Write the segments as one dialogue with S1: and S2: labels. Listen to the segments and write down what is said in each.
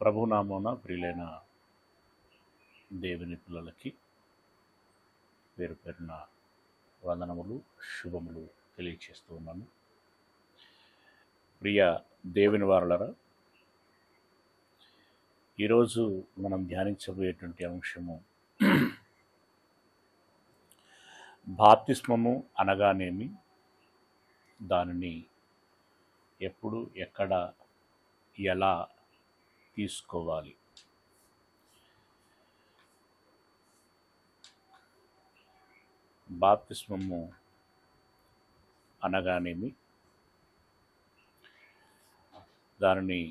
S1: ప్రభునామమున ప్రియులైన దేవుని పిల్లలకి పేరు పేరున వందనములు శుభములు తెలియచేస్తూ ఉన్నాను. ప్రియ దేవుని వారలరా, ఈరోజు మనం ధ్యానించబోయేటువంటి అంశము బాప్తిస్మము అనగానేమి, దానిని ఎప్పుడు ఎక్కడ ఎలా తీసుకోవాలి. బాప్తిస్మము అనగానేమి, దానిని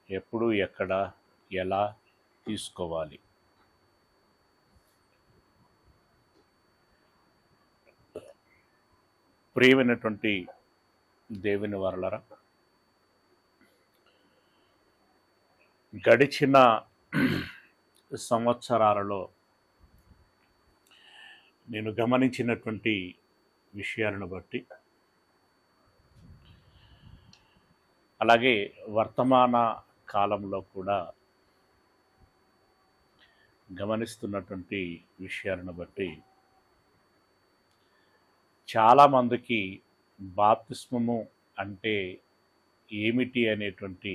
S1: ఎప్పుడు ఎక్కడ ఎలా తీసుకోవాలి. ప్రియమైనటువంటి దేవుని వారలరా, గడిచిన సంవత్సరాలలో నేను గమనించినటువంటి విషయాలను బట్టి, అలాగే వర్తమాన కాలంలో కూడా గమనిస్తున్నటువంటి విషయాలను బట్టి, చాలామందికి బాప్తిస్మము అంటే ఏమిటి అనేటువంటి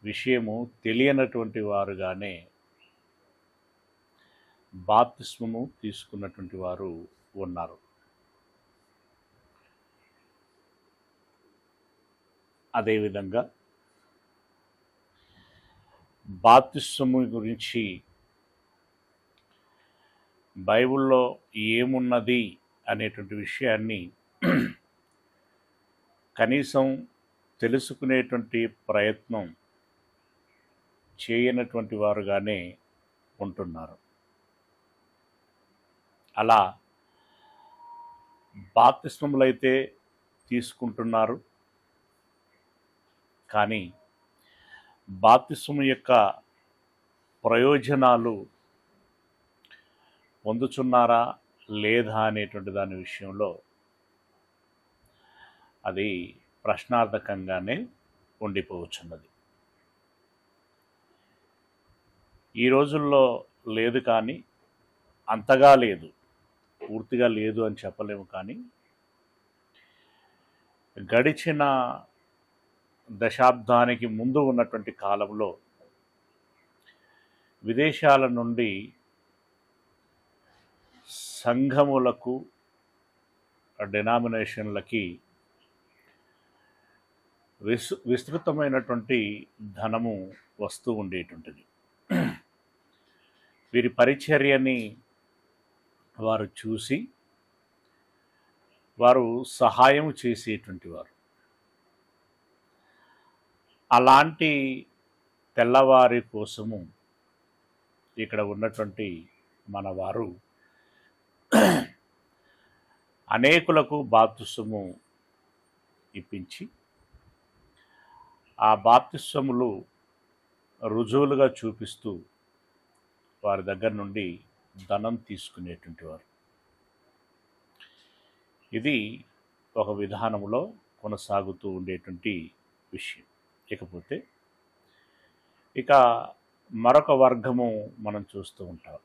S1: విషయము తెలియనటువంటి వారుగానే బాప్తిస్మము తీసుకున్నటువంటి వారు ఉన్నారు. అదేవిధంగా బాప్తిస్మము గురించి బైబిల్లో ఏమున్నది అనేటువంటి విషయాన్ని కనీసం తెలుసుకునేటువంటి ప్రయత్నం చేయనటువంటి వారుగానే ఉంటున్నారు. అలా బాప్తిస్మములైతే తీసుకుంటున్నారు, కానీ బాప్తిస్మము యొక్క ప్రయోజనాలు పొందుచున్నారా లేదా అనేటువంటి దాని విషయంలో అది ప్రశ్నార్థకంగానే ఉండిపోవచ్చున్నది. ఈ రోజుల్లో లేదు, కానీ అంతగా లేదు, పూర్తిగా లేదు అని చెప్పలేము. కానీ గడిచిన దశాబ్దానికి ముందు ఉన్నటువంటి కాలంలో విదేశాల నుండి సంఘములకు, డినామినేషన్లకి విస్తృతమైనటువంటి ధనము వస్తూ ఉండేటువంటిది. వీరి పరిచర్యని వారు చూసి వారు సహాయం చేసేటువంటి వారు. అలాంటి తెల్లవారి కోసము ఇక్కడ ఉన్నటువంటి మన వారు అనేకులకు బాప్తిస్మము ఇప్పించి, ఆ బాప్తిస్మములు రుజువులుగా చూపిస్తూ వారి దగ్గర నుండి ధనం తీసుకునేటువంటి వారు. ఇది ఒక విధానంలో కొనసాగుతూ ఉండేటువంటి విషయం. ఇకపోతే ఇక మరొక వర్గము మనం చూస్తూ ఉంటాం.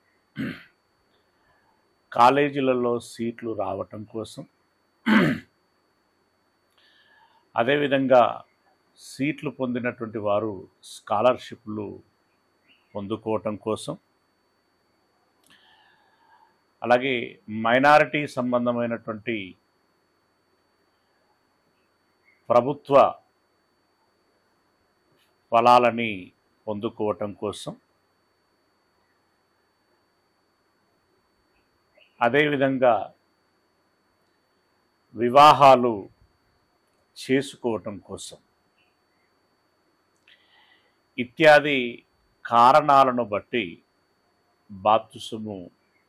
S1: కాలేజీలలో సీట్లు రావటం కోసం, అదేవిధంగా సీట్లు పొందినటువంటి వారు స్కాలర్షిప్లు పొందుకోవటం కోసం, అలాగే మైనారిటీ సంబంధమైనటువంటి ప్రభుత్వ ఫలాలని పొందుకోవటం కోసం, అదేవిధంగా వివాహాలు చేసుకోవటం కోసం ఇత్యాది కారణాలను బట్టి బాప్తిస్మము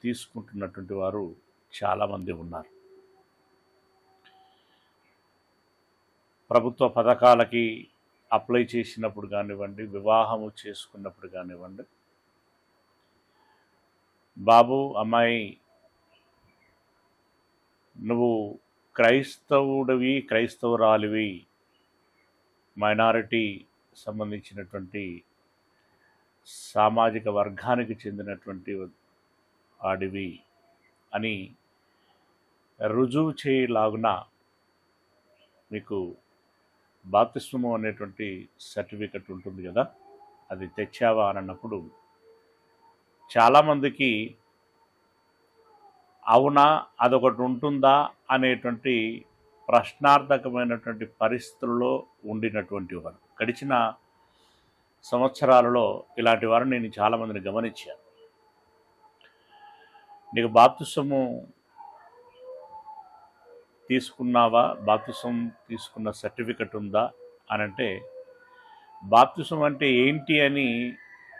S1: తీసుకుంటున్నటువంటి వారు చాలామంది ఉన్నారు. ప్రభుత్వ పథకాలకి అప్లై చేసినప్పుడు కానివ్వండి, వివాహము చేసుకున్నప్పుడు కానివ్వండి, బాబు అమ్మాయి నువ్వు క్రైస్తవుడివి, క్రైస్తవురాలివి మైనారిటీ సంబంధించినటువంటి సామాజిక వర్గానికి చెందినటువంటి వాడివి అని రుజువు చేయలాగున మీకు బాప్తిస్మము అనేటువంటి సర్టిఫికెట్ ఉంటుంది కదా, అది తెచ్చావా అని అన్నప్పుడు చాలామందికి అవునా అదొకటి ఉంటుందా అనేటువంటి ప్రశ్నార్థకమైనటువంటి పరిస్థితుల్లో ఉండినటువంటి వారు. గడిచిన సంవత్సరాలలో ఇలాంటి వారు నేను చాలామందిని గమనించాను. నీకు బాప్తిస్మము తీసుకున్నావా, బాప్తిస్మం తీసుకున్న సర్టిఫికెట్ ఉందా అని అంటే, బాప్తిస్మం అంటే ఏంటి అని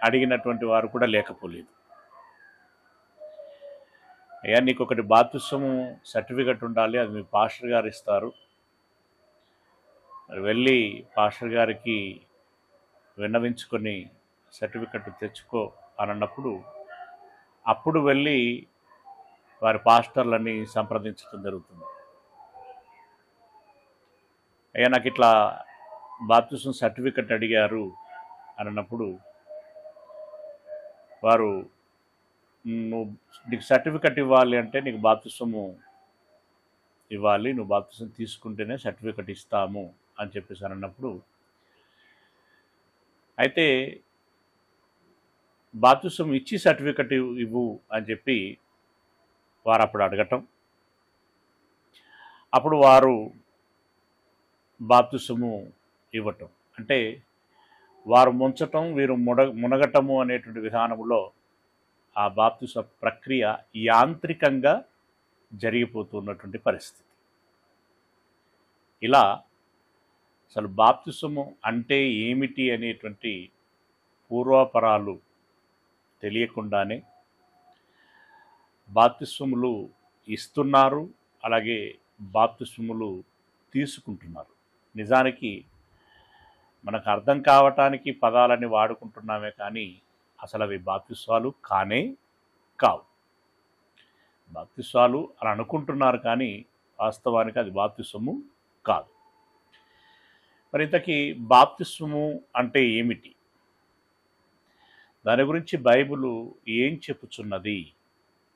S1: అడిగినటువంటి వారు కూడా లేకపోలేదు. అయ్యా నీకు ఒకటి బాప్తిస్మము సర్టిఫికెట్ ఉండాలి, అది మీ పాస్టర్ గారు ఇస్తారు, వెళ్ళి పాస్టర్ గారికి విన్నవించుకొని సర్టిఫికెట్ తెచ్చుకో అని అన్నప్పుడు అప్పుడు వెళ్ళి వారి పాస్టర్లని సంప్రదించడం జరుగుతుంది. అయ్యా నాకు ఇట్లా బాప్తిస్మం సర్టిఫికెట్ అడిగారు అని అన్నప్పుడు వారు నువ్వు నీకు సర్టిఫికెట్ ఇవ్వాలి అంటే నీకు బాప్తిస్మము ఇవ్వాలి, నువ్వు బాప్తిస్మం తీసుకుంటేనే సర్టిఫికెట్ ఇస్తాము అని చెప్పేసి అన్నప్పుడు, అయితే బాప్తిస్మం ఇచ్చి సర్టిఫికెట్ ఇవ్వు అని చెప్పి వారు అప్పుడు అడగటం, అప్పుడు వారు బాప్తిస్మము ఇవ్వటం, అంటే వారు ముంచటం వీరు మునగటము అనేటువంటి విధానంలో ఆ బాప్తిస్మ ప్రక్రియ యాంత్రికంగా జరిగిపోతున్నటువంటి పరిస్థితి. ఇలా అసలు బాప్తిస్మము అంటే ఏమిటి అనేటువంటి పూర్వాపరాలు తెలియకుండానే బాప్తిస్మములు ఇస్తున్నారు, అలాగే బాప్తిస్మములు తీసుకుంటున్నారు. నిజానికి మనకు అర్థం కావటానికి పదాలని వాడుకుంటున్నామే కానీ అసలు అవి బాప్తిస్మాలు కానే కావు. బాప్తిస్మాలు అని అనుకుంటున్నారు కానీ వాస్తవానికి అది బాప్తిస్మము కాదు. మరి ఇంతకీ బాప్తిస్మము అంటే ఏమిటి, దాని గురించి బైబిలు ఏం చెప్పుచున్నది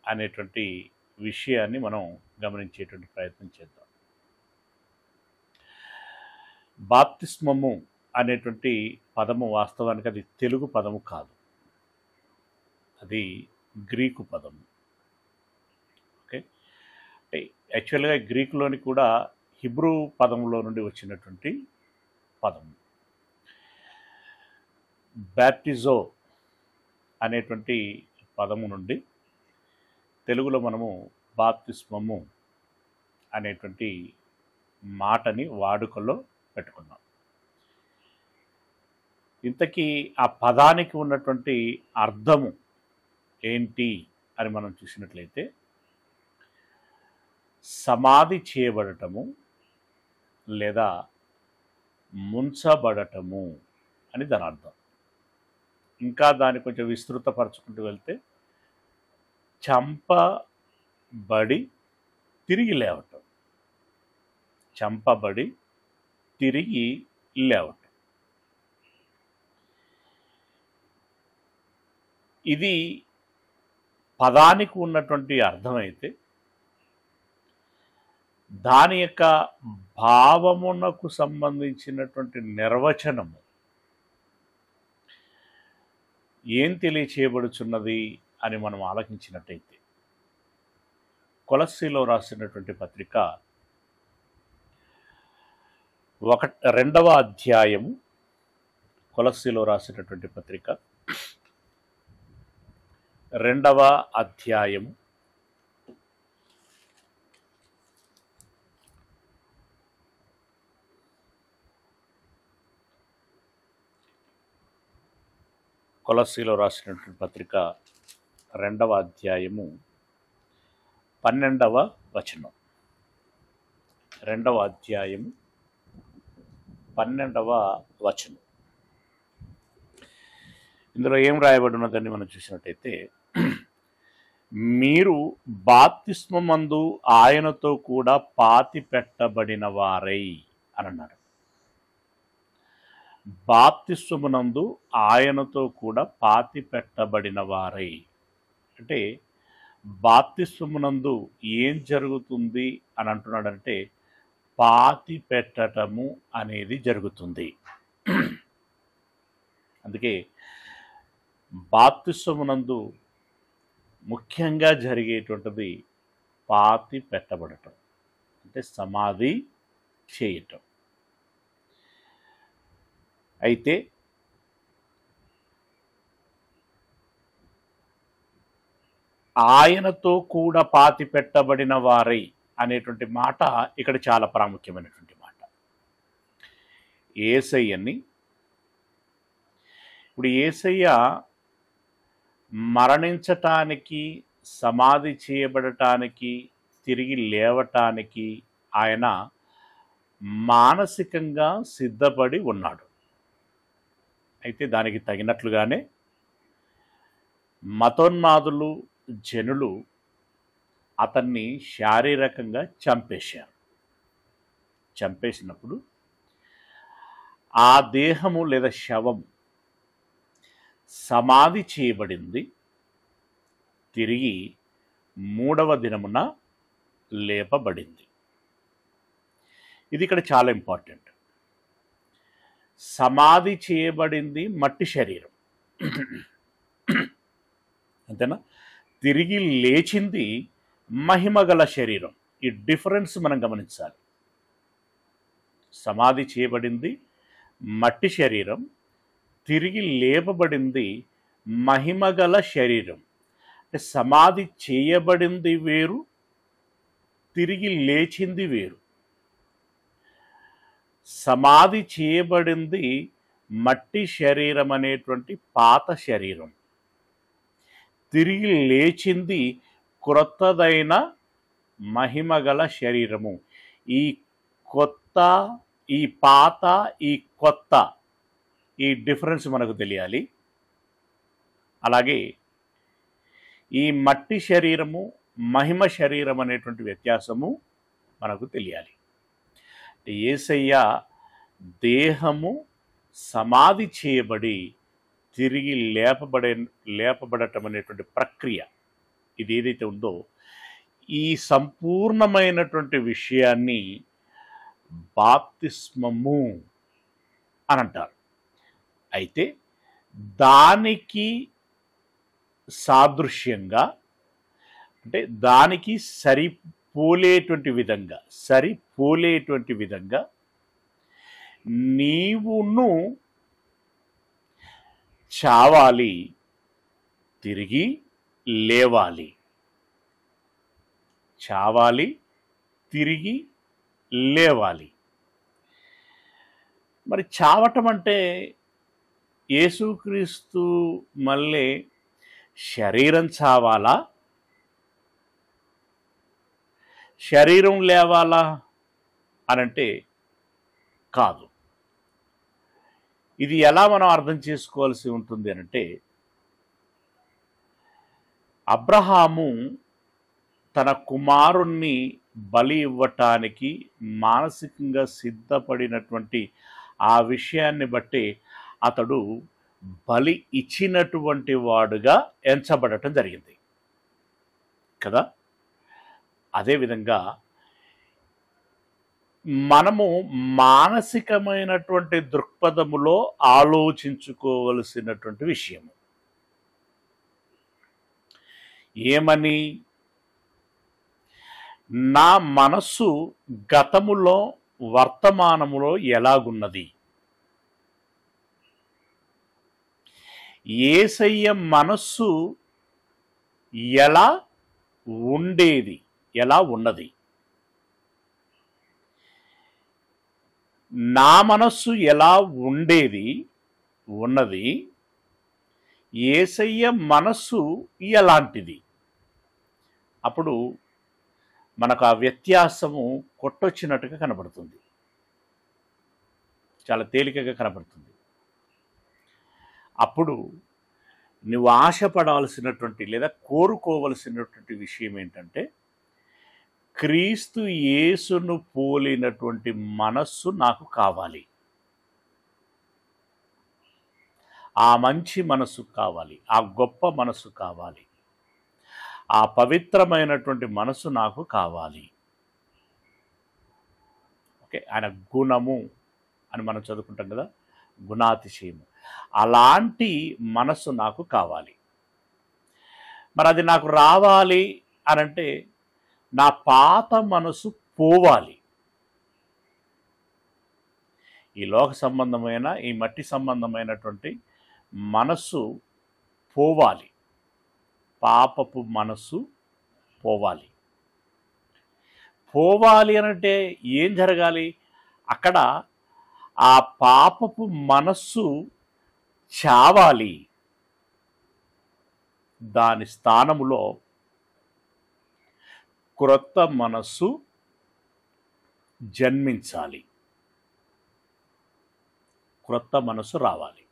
S1: అనేటువంటి విషయాన్ని మనం గమనించేటువంటి ప్రయత్నం చేద్దాం. బాప్తిస్మము అనేటువంటి పదము వాస్తవానికి అది తెలుగు పదము కాదు, అది గ్రీకు పదము. ఓకే, అంటే యాక్చువల్గా గ్రీకులోని కూడా హిబ్రూ పదంలో నుండి వచ్చినటువంటి పదము. బ్యాప్టిజో అనేటువంటి పదము నుండి తెలుగులో మనము బాప్తిస్మము అనేటువంటి మాటని వాడుకలో పెట్టుకున్నాం. ఇంతకీ ఆ పదానికి ఉన్నటువంటి అర్థము ఏంటి అని మనం చూసినట్లయితే, సమాధి చేయబడటము లేదా ముంచబడటము అని దాని అర్థం. ఇంకా దాన్ని కొంచెం విస్తృతపరచుకుంటూ వెళ్తే చంపబడి తిరిగి లేవటం, చంపబడి తిరిగి లేవటం. ఇది పదానికి ఉన్నటువంటి అర్థమైతే దాని యొక్క భావమునకు సంబంధించినటువంటి నిర్వచనము ఏం తెలియచేయబడుచున్నది అని మనం ఆలోచించినట్టయితే, కొలస్సీలో రాసినటువంటి పత్రిక 2వ అధ్యాయము, కొలస్సీలో రాసినటువంటి పత్రిక 2వ అధ్యాయము 2వ అధ్యాయము 12వ వచనం. 2వ అధ్యాయము 12వ వచనం. ఇందులో ఏం రాయబడి ఉన్నదని మనం చూసినట్టయితే, మీరు బాప్తిస్మమందు ఆయనతో కూడా పాతి పెట్టబడిన వారై అని అన్నాడు. బాప్తిస్మమునందు ఆయనతో కూడా పాతి పెట్టబడిన వారై. అంటే బాప్తిస్మమునందు ఏం జరుగుతుంది అని అంటున్నాడంటే పాతి పెట్టటము అనేది జరుగుతుంది. అందుకే బాప్తిస్మమునందు ముఖ్యంగా జరిగేటువంటిది పాతి పెట్టబడటం, అంటే సమాధి చేయటం. అయితే ఆయనతో కూడా పాతి పెట్టబడిన వారై అనేటువంటి మాట ఇక్కడ చాలా ప్రాముఖ్యమైనటువంటి మాట. యేసయ్యని ఇప్పుడు యేసయ్య మరణించటానికి, సమాధి చేయబడటానికి, తిరిగి లేవటానికి ఆయన మానసికంగా సిద్ధపడి ఉన్నాడు. అయితే దానికి తగినట్లుగానే మతోన్మాదులు, జనులు అతన్ని శారీరకంగా చంపేశారు. చంపేసినప్పుడు ఆ దేహము లేదా శవం సమాధి చేయబడింది, తిరిగి 3వ దినమున లేపబడింది. ఇది ఇక్కడ చాలా ఇంపార్టెంట్. సమాధి చేయబడింది మట్టి శరీరం, అంతేనా? తిరిగి లేచింది మహిమగల శరీరం. ఈ డిఫరెన్స్ మనం గమనించాలి. సమాధి చేయబడింది మట్టి శరీరం, తిరిగి లేపబడింది మహిమగల శరీరం. అంటే సమాధి చేయబడింది వేరు, తిరిగి లేచింది వేరు. సమాధి చేయబడింది మట్టి శరీరం అనేటువంటి పాత శరీరం, తిరిగి లేచింది క్రొత్తదైన మహిమగల శరీరము. ఈ కొత్త, ఈ పాత, ఈ కొత్త, ఈ డిఫరెన్స్ మనకు తెలియాలి. అలాగే ఈ మట్టి శరీరము, మహిమ శరీరం అనేటువంటి వ్యత్యాసము మనకు తెలియాలి. యేసయ్య దేహము సమాధి చేయబడి తిరిగి లేపబడటం అనేటువంటి ప్రక్రియ, ఇది ఏదైతే ఉందో ఈ సంపూర్ణమైనటువంటి విషయాన్ని బాప్తిస్మము అని అంటారు. అయితే దానికి సాదృశ్యంగా, అంటే దానికి సరిపోలేటువంటి విధంగా నీవును చావాలి, తిరిగి లేవాలి. చావాలి, తిరిగి లేవాలి. మరి చావటం అంటే యేసుక్రీస్తు మళ్ళీ శరీరం చావాలా, శరీరం లేవాలా అనంటే కాదు. ఇది ఎలా మనం అర్థం చేసుకోవాల్సి ఉంటుంది అనంటే, అబ్రహాము తన కుమారుణ్ణి బలి ఇవ్వటానికి మానసికంగా సిద్ధపడినటువంటి ఆ విషయాన్ని బట్టి అతడు బలి ఇచ్చినటువంటి వాడుగా ఎంచబడటం జరిగింది కదా. అదేవిధంగా మనము మానసికమైనటువంటి దృక్పథములో ఆలోచించుకోవలసినటువంటి విషయము ఏమని, నా మనస్సు గతములో వర్తమానములో ఎలాగున్నది, యేసయ్య మనస్సు ఎలా ఉండేది, ఎలా ఉన్నది, నా మనస్సు ఎలా ఉండేది ఉన్నది, యేసయ్య మనస్సు ఎలాంటిది. అప్పుడు మనకు ఆ వ్యత్యాసము కొట్టొచ్చినట్టుగా కనబడుతుంది, చాలా తేలికగా కనబడుతుంది. అప్పుడు నువ్వు ఆశపడాల్సినటువంటి లేదా కోరుకోవలసినటువంటి విషయం ఏంటంటే, క్రీస్తు యేసును పోలినటువంటి మనస్సు నాకు కావాలి. ఆ మంచి మనసు కావాలి, ఆ గొప్ప మనసు కావాలి, ఆ పవిత్రమైనటువంటి మనసు నాకు కావాలి. ఓకే, ఆయన గుణము అని మనం చదువుకుంటాం కదా, గుణాతిశయము. అలాంటి మనసు నాకు కావాలి. మరి అది నాకు రావాలి అనంటే నా పాత మనసు పోవాలి. ఈ లోక సంబంధమైన, ఈ మట్టి సంబంధమైనటువంటి మనస్సు పోవాలి. పాపపు మనస్సు పోవాలి. పోవాలి అనంటే ఏం జరగాలి? అక్కడ ఆ పాపపు మనస్సు చావాలి. దాని స్థానములో క్రొత్త మనస్సు జన్మించాలి, క్రొత్త మనసు రావాలి.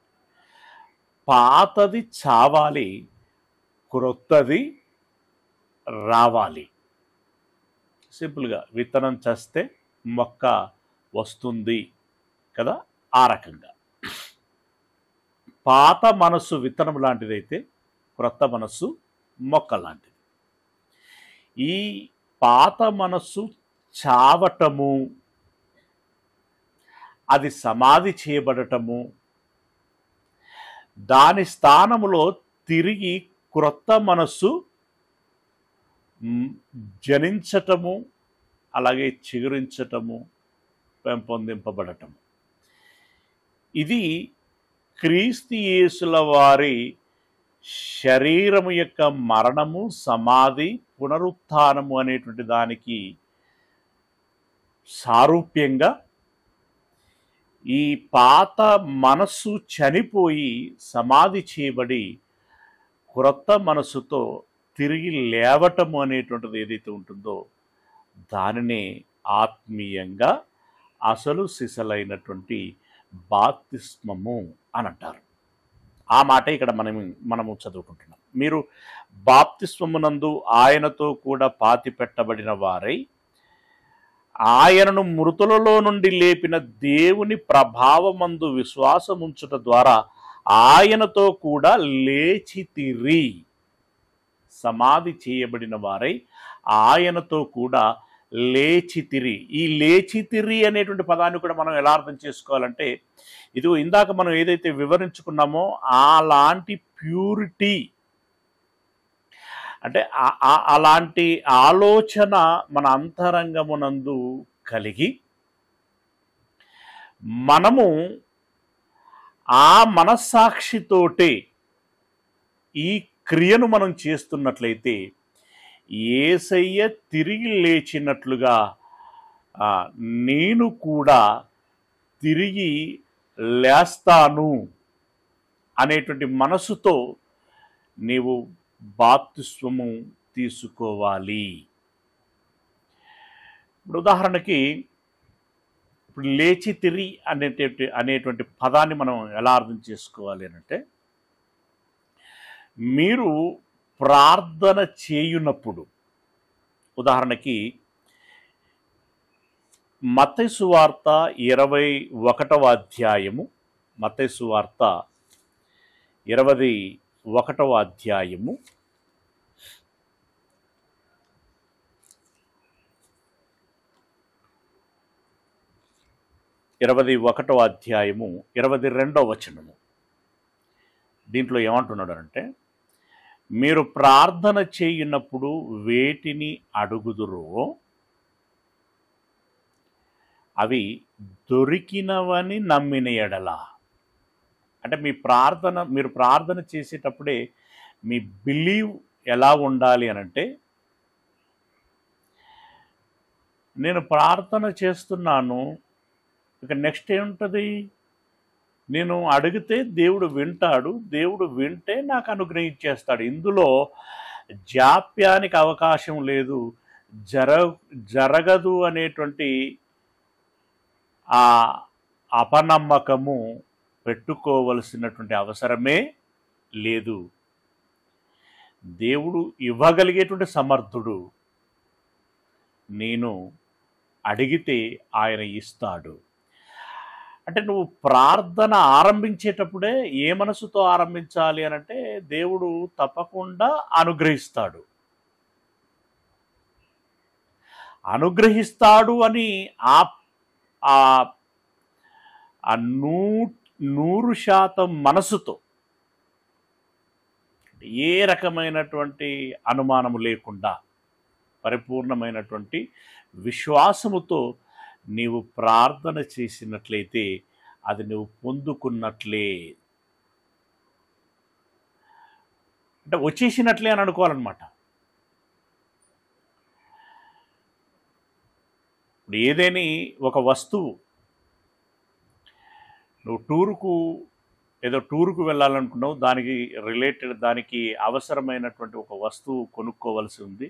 S1: పాతది చావాలి, క్రొత్తది రావాలి. సింపుల్గా విత్తనం చస్తే మొక్క వస్తుంది కదా, ఆ రకంగా పాత మనస్సు విత్తనం లాంటిదైతే క్రొత్త మనస్సు మొక్క లాంటిది. ఈ పాత మనస్సు చావటము, అది సమాధి చేయబడటము, దాని స్థానములో తిరిగి క్రొత్త మనస్సు జనించటము, అలాగే చిగురించటము, పెంపొందింపబడటము. ఇది క్రీస్తు యేసుల వారి శరీరము యొక్క మరణము, సమాధి, పునరుత్థానము అనేటువంటి దానికి సారూప్యంగా ఈ పాత మనస్సు చనిపోయి సమాధి చేయబడి క్రొత్త మనస్సుతో తిరిగి లేవటము అనేటువంటిది ఏదైతే ఉంటుందో దానినే ఆత్మీయంగా అసలు సిసలైనటువంటి బాప్తిస్మము అని అంటారు. ఆ మాట ఇక్కడ మనము చదువుకుంటున్నాం. మీరు బాప్తిస్మమునందు ఆయనతో కూడా పాతి పెట్టబడిన వారై ఆయనను మృతులలో నుండి లేపిన దేవుని ప్రభావమందు విశ్వాసముంచుట ద్వారా ఆయనతో కూడా లేచితిరి. సమాధి చేయబడిన వారై ఆయనతో కూడా లేచితిరి. ఈ లేచితిరి అనేటువంటి పదాన్ని కూడా మనం ఎలా అర్థం చేసుకోవాలంటే, ఇది ఇందాక మనం ఏదైతే వివరించుకున్నామో అలాంటి ప్యూరిటీ, అంటే అలాంటి ఆలోచన మన అంతరంగమునందు కలిగి మనము ఆ మనస్సాక్షితోటే ఈ క్రియను మనం చేస్తున్నట్లయితే యేసయ్య తిరిగి లేచినట్లుగా నేను కూడా తిరిగి లేస్తాను అనేటువంటి మనసుతో నీవు బాప్తిస్మము తీసుకోవాలి. ఇప్పుడు ఉదాహరణకి ఇప్పుడు లేచి తిరిగి అనేటువంటి పదాన్ని మనం ఎలా అర్థం చేసుకోవాలి అంటే, మీరు ప్రార్థన చేయునప్పుడు, ఉదాహరణకి మత్తయి సువార్త 21వ అధ్యాయము, మత్తయి సువార్త 21వ అధ్యాయము 21వ అధ్యాయము 22వ వచనము. దీంట్లో ఏమంటున్నాడు అంటే, మీరు ప్రార్థన చేయునప్పుడు వేటిని అడుగుదురో అవి దొరికినవని నమ్మిన ఎడల. అంటే మీరు ప్రార్థన చేసేటప్పుడే మీ బిలీవ్ ఎలా ఉండాలి అనంటే, నేను ప్రార్థన చేస్తున్నాను, ఇక నెక్స్ట్ ఏముంటుంది, నేను అడిగితే దేవుడు వింటాడు, దేవుడు వింటే నాకు అనుగ్రహించేస్తాడు. ఇందులో జాప్యానికి అవకాశం లేదు, జరగదు అనేటువంటి ఆ అపనమ్మకము పెట్టుకోవలసినటువంటి అవసరమే లేదు. దేవుడు ఇవ్వగలిగేటువంటి సమర్థుడు. నేను అడిగితే ఆయన ఇస్తాడు. అంటే నువ్వు ప్రార్థన ఆరంభించేటప్పుడే ఏ మనసుతో ఆరంభించాలి అనంటే దేవుడు తప్పకుండా అనుగ్రహిస్తాడు. అనుగ్రహిస్తాడు అని ఆ ఆ ఆ 100% మనసుతో, ఏ రకమైనటువంటి అనుమానము లేకుండా పరిపూర్ణమైనటువంటి విశ్వాసముతో నీవు ప్రార్థన చేసినట్లయితే అది నువ్వు పొందుకున్నట్లే, అంటే వచ్చేసినట్లే అని అనుకోవాలన్నమాట. ఇప్పుడు ఏదేని ఒక వస్తువు, నువ్వు టూరుకు వెళ్ళాలనుకున్నావు, దానికి రిలేటెడ్, దానికి అవసరమైనటువంటి ఒక వస్తువు కొనుక్కోవలసి ఉంది.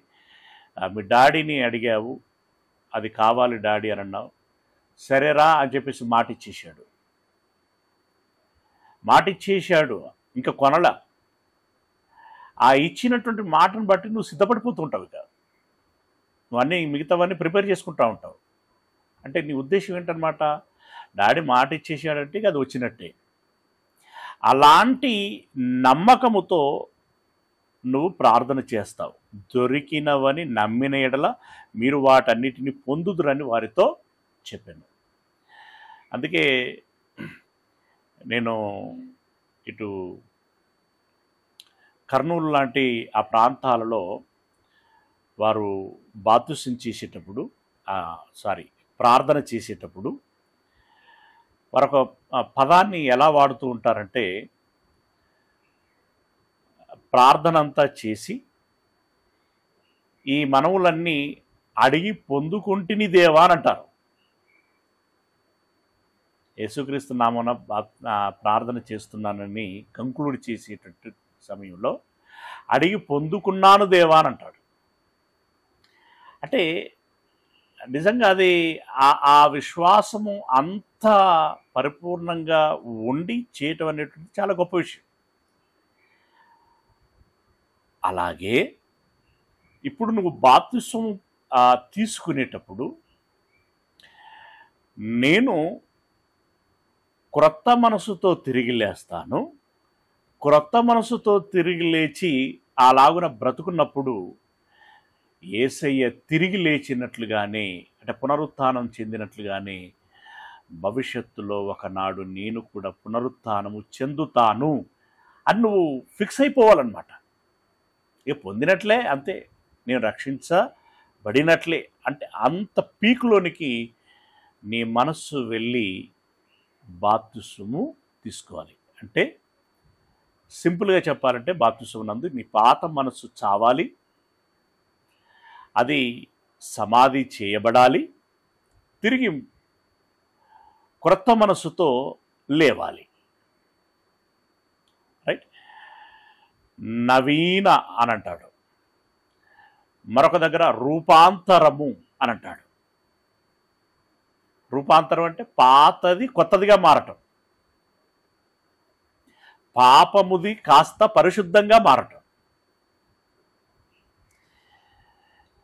S1: మీ డాడీని అడిగావు, అది కావాలి డాడీ అని అన్నావు. సరేరా అని చెప్పేసి మాటిచ్చేశాడు, ఇంకా కొనలా. ఆ ఇచ్చినటువంటి మాటను బట్టి నువ్వు సిద్ధపడిపోతూ ఉంటావు. ఇక నువ్వు అన్నీ మిగతావన్నీ ప్రిపేర్ చేసుకుంటూ ఉంటావు. అంటే నీ ఉద్దేశం ఏంటన్నమాట, డాడీ మాట ఇచ్చేసాడంటే ఇక అది వచ్చినట్టే. అలాంటి నమ్మకముతో నువ్వు ప్రార్థన చేస్తావు. దొరికినవని నమ్మిన ఎడల మీరు వాటన్నిటిని పొందుదురని వారితో చెప్పాను. అందుకే నేను ఇటు కర్నూలు లాంటి ఆ ప్రాంతాలలో వారు బాప్తిసం చేసేటప్పుడు, ప్రార్థన చేసేటప్పుడు మరొక పదాన్ని ఎలా వాడుతూ ఉంటారంటే, ప్రార్థన అంతా చేసి ఈ మనవులన్నీ అడిగి పొందుకుంటుని దేవా అని అంటారు. యేసుక్రీస్తు నామమున ప్రార్థన చేస్తున్నానని కంక్లూడ్ చేసేటట్టు సమయంలో అడిగి పొందుకున్నాను దేవా అని అంటాడు. అంటే నిజంగా అది ఆ విశ్వాసము అంత పరిపూర్ణంగా ఉండి చేయటం అనేటువంటి చాలా గొప్ప విషయం. అలాగే ఇప్పుడు నువ్వు బాప్తిసం తీసుకునేటప్పుడు నేను క్రొత్త మనసుతో తిరిగి లేస్తాను, క్రొత్త మనసుతో తిరిగి లేచి అలాగున బ్రతుకున్నప్పుడు యేసయ్య తిరిగి లేచినట్లుగానే, అంటే పునరుత్థానం చెందినట్లుగానే భవిష్యత్తులో ఒకనాడు నేను కూడా పునరుత్థానము చెందుతాను అని నువ్వు ఫిక్స్ అయిపోవాలన్నమాట. ఇక పొందినట్లే, అంతే, నేను రక్షించబడినట్లే, అంటే అంత పీకులోనికి నీ మనస్సు వెళ్ళి బాప్తిసము తీసుకోవాలి. అంటే సింపుల్గా చెప్పాలంటే బాప్తిసం నందు నీ పాత మనస్సు చావాలి, అది సమాధి చేయబడాలి, తిరిగి క్రొత్త మనస్సుతో లేవాలి. రైట్? నవీన అని అంటాడు, మరొక దగ్గర రూపాంతరము అని అంటాడు. రూపాంతరం అంటే పాతది కొత్తదిగా మారటం, పాపముది కాస్త పరిశుద్ధంగా మారటం.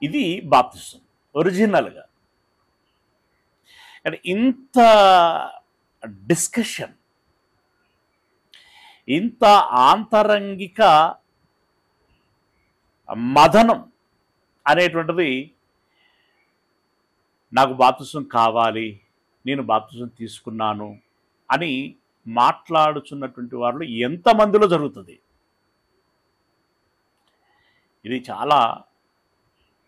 S1: ఇది బాప్తిసం ఒరిజినల్గా. కానీ ఇంత డిస్కషన్, ఇంత ఆంతరంగిక మదనం అనేటువంటిది, నాకు బాప్తిసం కావాలి, నేను బాప్తిసం తీసుకున్నాను అని మాట్లాడుచున్నటువంటి వాళ్ళు ఎంతమందిలో జరుగుతుంది. ఇది చాలా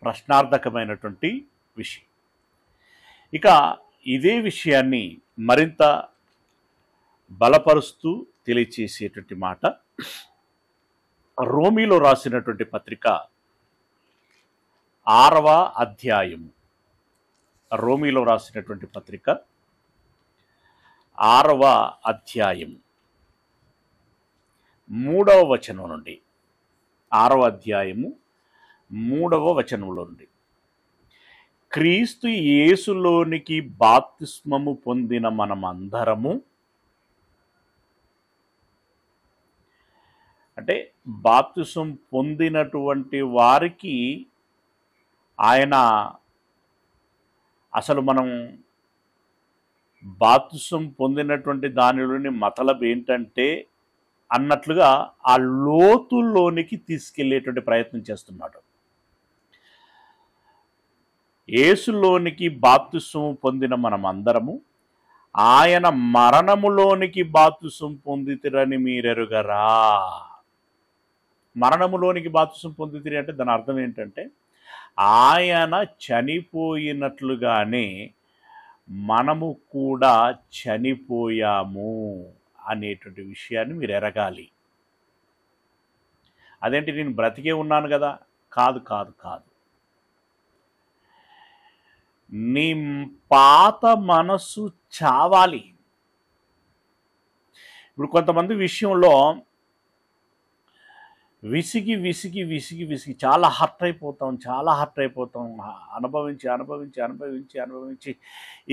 S1: ప్రశ్నార్థకమైనటువంటి విషయం. ఇక ఇదే విషయాన్ని మరింత బలపరుస్తూ తెలియచేసేటువంటి మాట రోమీలో రాసినటువంటి పత్రిక 6వ అధ్యాయము, రోమీలో రాసినటువంటి పత్రిక 6వ అధ్యాయము 3వ వచనం నుండి, 6వ అధ్యాయము 3వ వచనంలో నుండి, క్రీస్తు యేసులోనికి బాప్తిస్మము పొందిన మనమందరము, అంటే బాప్తిసం పొందినటువంటి వారికి ఆయన, అసలు మనం బాప్తిసం పొందినటువంటి దానిలోని మతలబ్ ఏంటంటే అన్నట్లుగా ఆ లోతుల్లోనికి తీసుకెళ్లేటువంటి ప్రయత్నం చేస్తున్నాడు. యేసులోనికి బాప్తిసం పొందిన మనమందరము ఆయన మరణములోనికి బాప్తిసం పొందితిరని మీరెరుగరా. మరణములోనికి బాప్తిసం పొందితిరి అంటే దాని అర్థం ఏంటంటే ఆయన చనిపోయినట్లుగానే మనము కూడా చనిపోయాము అనేటువంటి విషయాన్ని మీరు ఎరగాలి. అదేంటి నేను బ్రతికే ఉన్నాను కదా? కాదు కాదు కాదు. నీ పాత మనస్సు చావాలి. ఇప్పుడు కొంతమంది విషయంలో విసిగి విసిగి విసిగి విసిగి చాలా హర్ట్ అయిపోతాం, అనుభవించి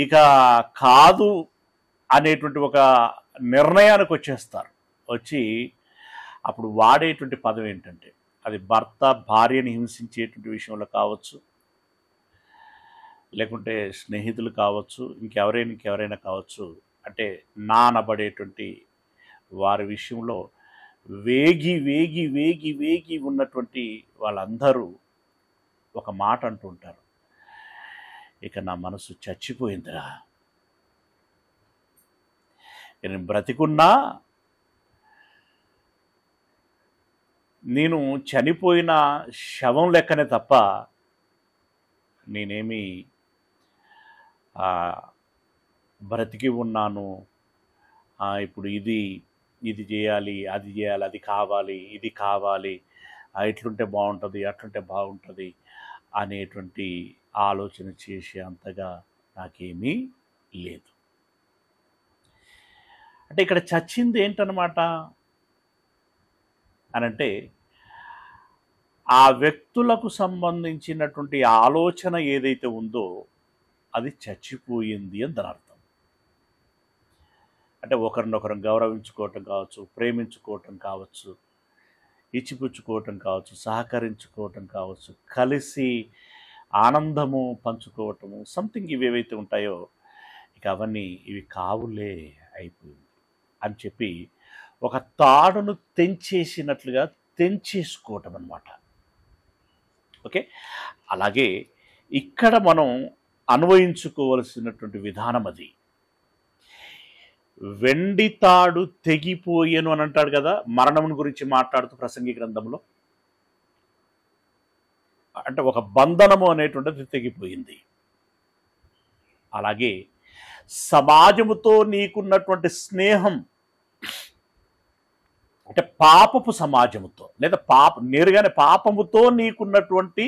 S1: ఇక కాదు అనేటువంటి ఒక నిర్ణయానికి వచ్చేస్తారు. వచ్చి అప్పుడు వాడేటువంటి పదం ఏంటంటే అది భర్త భార్యని హింసించేటువంటి విషయంలో కావచ్చు, లేకుంటే స్నేహితులు కావచ్చు, ఇంకెవరైనా కావచ్చు. అంటే నానబడేటువంటి వారి విషయంలో వేగి ఉన్నటువంటి వాళ్ళందరూ ఒక మాట అంటుంటారు, ఇక నా మనసు చచ్చిపోయిందిరా, నేను బ్రతికున్నా నేను చనిపోయిన శవం లెక్కనే తప్ప నేనేమి బ్రతికి ఉన్నాను, ఇప్పుడు ఇది చేయాలి, అది చేయాలి, అది కావాలి, ఇది కావాలి, ఇట్లుంటే బాగుంటుంది, అట్లుంటే బాగుంటుంది అనేటువంటి ఆలోచన చేసే అంతగా నాకేమీ లేదు. అంటే ఇక్కడ చచ్చింది ఏంటన్నమాట అనంటే ఆ వ్యక్తులకు సంబంధించినటువంటి ఆలోచన ఏదైతే ఉందో అది చచ్చిపోయింది అని దాని అర్థం. అంటే ఒకరినొకరం గౌరవించుకోవటం కావచ్చు, ప్రేమించుకోవటం కావచ్చు, ఇచ్చిపుచ్చుకోవటం కావచ్చు, సహకరించుకోవటం కావచ్చు, కలిసి ఆనందము పంచుకోవటము, సంథింగ్ ఇవేవైతే ఉంటాయో ఇక అవన్నీ ఇవి కావులే అయిపోయింది అని చెప్పి ఒక తాడును తెంచేసినట్లుగా తెంచేసుకోవటం అన్నమాట. ఓకే, అలాగే ఇక్కడ మనం అన్వయించుకోవలసినటువంటి విధానం అది. వెండి తాడు తెగిపోయేను అని అంటాడు కదా మరణం గురించి మాట్లాడుతూ ప్రసంగి గ్రంథంలో. అంటే ఒక బంధనము అనేటువంటిది తెగిపోయింది. అలాగే సమాజముతో నీకున్నటువంటి స్నేహం, అంటే పాపపు సమాజముతో లేదా నేరుగానే పాపముతో నీకున్నటువంటి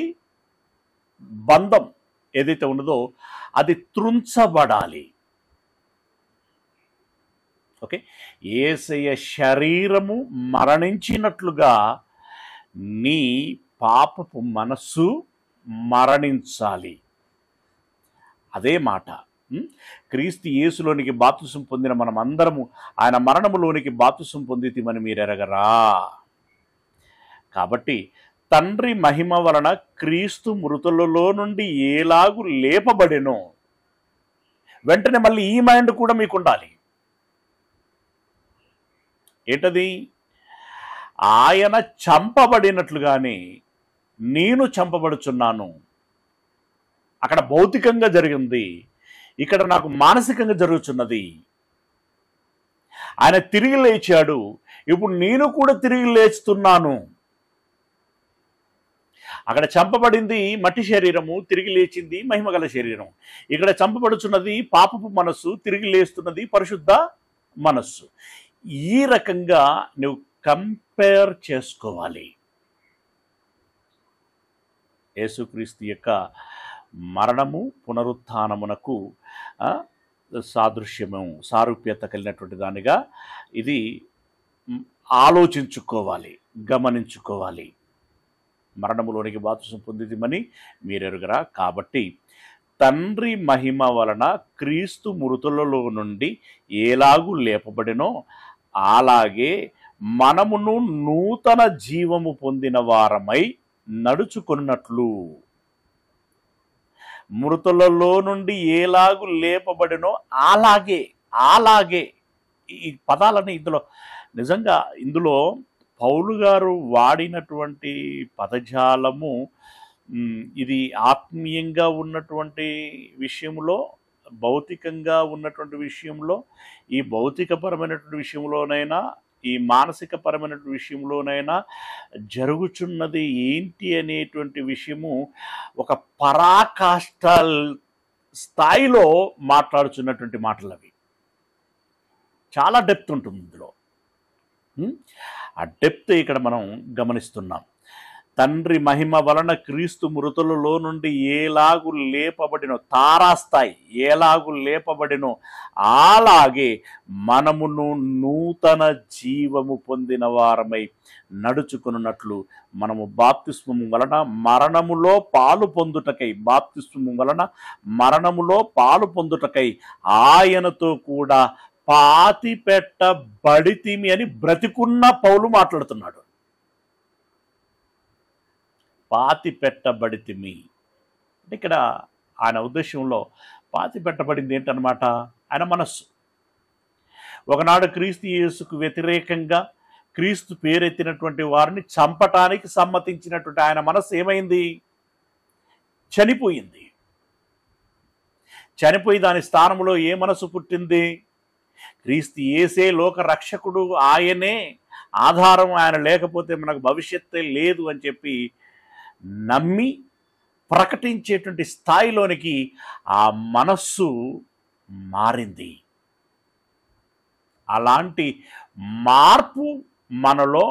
S1: బంధం ఏదైతే ఉన్నదో అది త్రుంచబడాలి. ఓకే, యేసయ్య శరీరము మరణించినట్లుగా నీ పాపపు మనస్సు మరణించాలి. అదే మాట. క్రీస్తు యేసులోనికి బాప్తిసం పొందిన మనం అందరము ఆయన మరణములోనికి బాప్తిసం పొందితిమని మీరెరగరా. కాబట్టి తండ్రి మహిమ వలన క్రీస్తు మృతులలో నుండి ఏలాగు లేపబడెనో వెంటనే మళ్ళీ ఈ మైండ్ కూడా మీకు ఉండాలి. ఏంటది? ఆయన చంపబడినట్లుగానే నేను చంపబడుచున్నాను. అక్కడ భౌతికంగా జరిగింది, ఇక్కడ నాకు మానసికంగా జరుగుతున్నది. ఆయన తిరిగి లేచాడు, ఇప్పుడు నేను కూడా తిరిగి లేస్తున్నాను. అక్కడ చంపబడింది మట్టి శరీరము, తిరిగి లేచింది మహిమగల శరీరం. ఇక్కడ చంపబడుచున్నది పాపపు మనస్సు, తిరిగి లేస్తున్నది పరిశుద్ధ మనస్సు. ఈ రకంగా నువ్వు కంపేర్ చేసుకోవాలి. యేసుక్రీస్తు యొక్క మరణము పునరుత్థానమునకు సారూప్యత కలిగినటువంటి దానిగా ఇది ఆలోచించుకోవాలి, గమనించుకోవాలి. మరణములోనికి బాప్తిసం పొందితిమని మీరెరుగరా. కాబట్టి తండ్రి మహిమ వలన క్రీస్తు మృతులలో నుండి ఏలాగు లేపబడినో అలాగే మనమును నూతన జీవము పొందిన వారమై నడుచుకున్నట్లు. మృతులలో నుండి ఏలాగు లేపబడినో అలాగే అలాగే. ఈ పదాలని ఇందులో పౌలు గారు వాడినటువంటి పదజాలము ఇది ఆత్మీయంగా ఉన్నటువంటి విషయంలో, భౌతికంగా ఉన్నటువంటి విషయంలో, ఈ భౌతికపరమైనటువంటి విషయంలోనైనా ఈ మానసికపరమైనటువంటి విషయంలోనైనా జరుగుచున్నది ఏంటి అనేటువంటి విషయము ఒక పరాకాష్ట స్థాయిలో మాట్లాడుచున్నటువంటి మాటలు అవి. చాలా డెప్త్ ఉంటుంది ఇందులో. ఆ డెప్త్ ఇక్కడ మనం గమనిస్తున్నాం. తండ్రి మహిమ వలన క్రీస్తు మృతులలో నుండి ఏలాగు లేపబడినో, తారాస్థాయి ఏలాగు లేపబడినో అలాగే మనమును నూతన జీవము పొందిన వారమై నడుచుకున్నట్లు మనము బాప్తిస్మము వలన మరణములో పాలు పొందుటకై ఆయనతో కూడా పాతి పెట్టబడితిమి అని బ్రతికున్న పౌలు మాట్లాడుతున్నాడు. పాతి పెట్టబడితిమి అంటే ఇక్కడ ఆయన ఉద్దేశంలో పాతి పెట్టబడింది ఏంటన్నమాట? ఆయన మనస్సు. ఒకనాడు క్రీస్తు యేసుకు వ్యతిరేకంగా క్రీస్తు పేరెత్తినటువంటి వారిని చంపటానికి సమ్మతించినటువంటి ఆయన మనస్సు ఏమైంది? చనిపోయింది. చనిపోయి దాని స్థానంలో ఏ మనసు పుట్టింది? క్రీస్తు యేసే లోక రక్షకుడు, ఆయనే ఆధారం, ఆయన లేకపోతే మనకు భవిష్యత్తే లేదు అని చెప్పి నమ్మి ప్రకటించేటువంటి స్థాయిలోనికి ఆ మనస్సు మారింది. అలాంటి మార్పు మనలో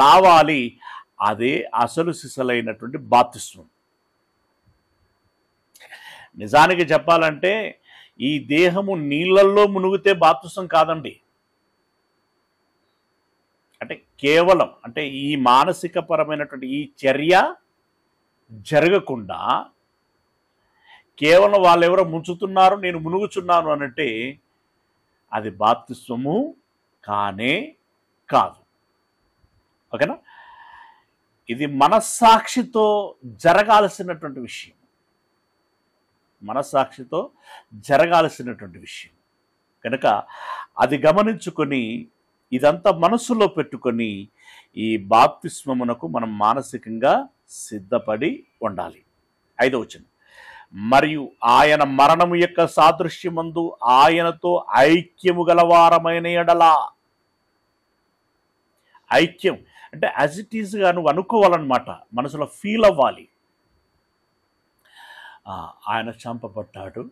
S1: రావాలి. అదే అసలు సిసలైనటువంటి బాప్తిస్మం. నిజానికి చెప్పాలంటే ఈ దేహము నీళ్ళల్లో మునిగితే బాప్తిస్మం కాదండి. అంటే కేవలం ఈ మానసిక పరమైనటువంటి ఈ చర్య జరగకుండా కేవలం వాళ్ళెవరో ముంచుతున్నారు, నేను మునుగుచున్నాను అనంటే అది బాప్తిస్మము కానే కాదు. ఓకేనా? ఇది మనస్సాక్షితో జరగాల్సినటువంటి విషయం. కనుక అది గమనించుకొని ఇదంతా మనసులో పెట్టుకొని ఈ బాప్తిస్మమునకు మనం మానసికంగా సిద్ధపడి ఉండాలి. 5వ వచనం, మరియు ఆయన మరణము యొక్క సాదృశ్యమందు ఆయనతో ఐక్యము గలవారమైన ఎడల. ఐక్యం అంటే యాజ్ ఇట్ ఈజ్గా నువ్వు అనుకోవాలన్నమాట, మనసులో ఫీల్ అవ్వాలి. ఆయన చంపబడ్డాడు,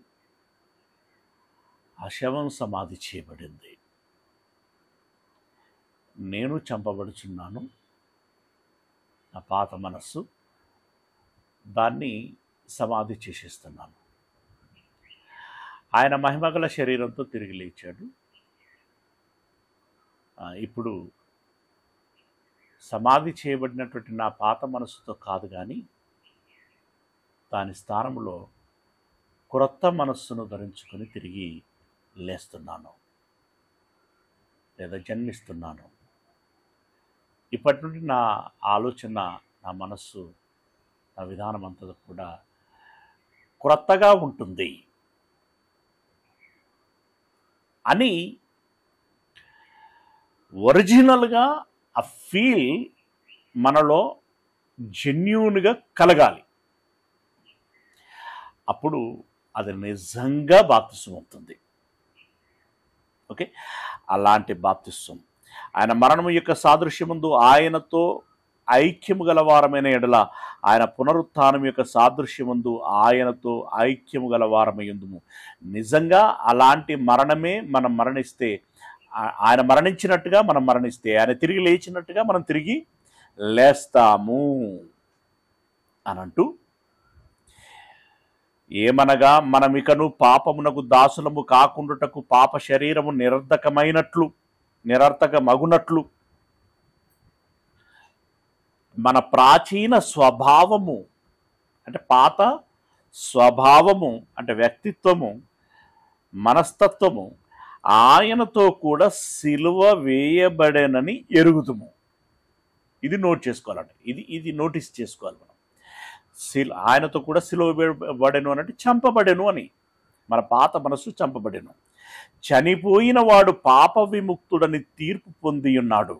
S1: ఆ శవం సమాధి చేయబడింది, నేను చంపబడుచున్నాను. నా పాత మనస్సు దాన్ని సమాధి చేసేస్తున్నాను. ఆయన మహిమగల శరీరంతో తిరిగి లేచాడు. ఇప్పుడు సమాధి చేయబడినటువంటి నా పాత మనస్సుతో కాదు, కానీ దాని స్థానంలో క్రొత్త మనస్సును ధరించుకొని తిరిగి లేస్తున్నాను లేదా జన్మిస్తున్నాను. ఇప్పటి నుండి నా ఆలోచన, నా మనస్సు, నా విధానం అంతా కూడా క్రొత్తగా ఉంటుంది అని ఒరిజినల్గా ఆ ఫీల్ మనలో జెన్యూన్గా కలగాలి. అప్పుడు అది నిజంగా బాప్తిస్మం అవుతుంది. ఓకే, అలాంటి బాప్తిస్మం ఆయన మరణము యొక్క సాదృశ్యమందు ఆయనతో ఐక్యము గలవారమైన ఎడల, ఆయన పునరుత్థానం యొక్క సాదృశ్యమందు ఆయనతో ఐక్యము గలవారమైందుము. నిజంగా అలాంటి మరణమే మనం మరణిస్తే, ఆయన మరణించినట్టుగా మనం మరణిస్తే, ఆయన తిరిగి లేచినట్టుగా మనం తిరిగి లేస్తాము అనంటూ, ఏమనగా మనమికను పాపమునకు దాసులము కాకుండుటకు పాప శరీరము నిరర్థకమగునట్లు మన ప్రాచీన స్వభావము అంటే పాత స్వభావము అంటే వ్యక్తిత్వము, మనస్తత్వము ఆయనతో కూడా సిలువ వేయబడేనని ఎరుగుదుము. ఇది నోట్ చేసుకోవాలండి. ఇది నోటీస్ చేసుకోవాలి మనం. ఆయనతో కూడా సిలువబడెను అనంటే చంపబడెను అని. మన పాత మనస్సు చంపబడెను. చనిపోయిన వాడు పాప విముక్తుడని తీర్పు పొంది ఉన్నాడు.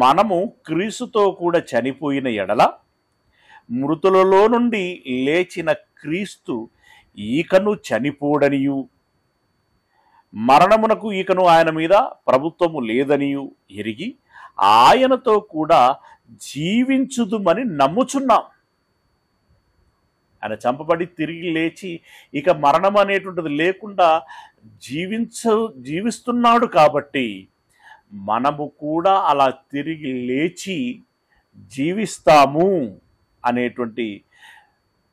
S1: మనము క్రీస్తుతో కూడా చనిపోయిన ఎడల మృతులలో నుండి లేచిన క్రీస్తు ఈకను చనిపోడనియు, మరణమునకు ఈకను ఆయన మీద ప్రభుత్వము లేదనియు ఎరిగి ఆయనతో కూడా జీవించుదుమని నమ్ముచున్నాం. ఆయన చంపబడి తిరిగి లేచి ఇక మరణం అనేటువంటిది లేకుండా జీవిస్తున్నాడు. కాబట్టి మనము కూడా అలా తిరిగి లేచి జీవిస్తాము అనేటువంటి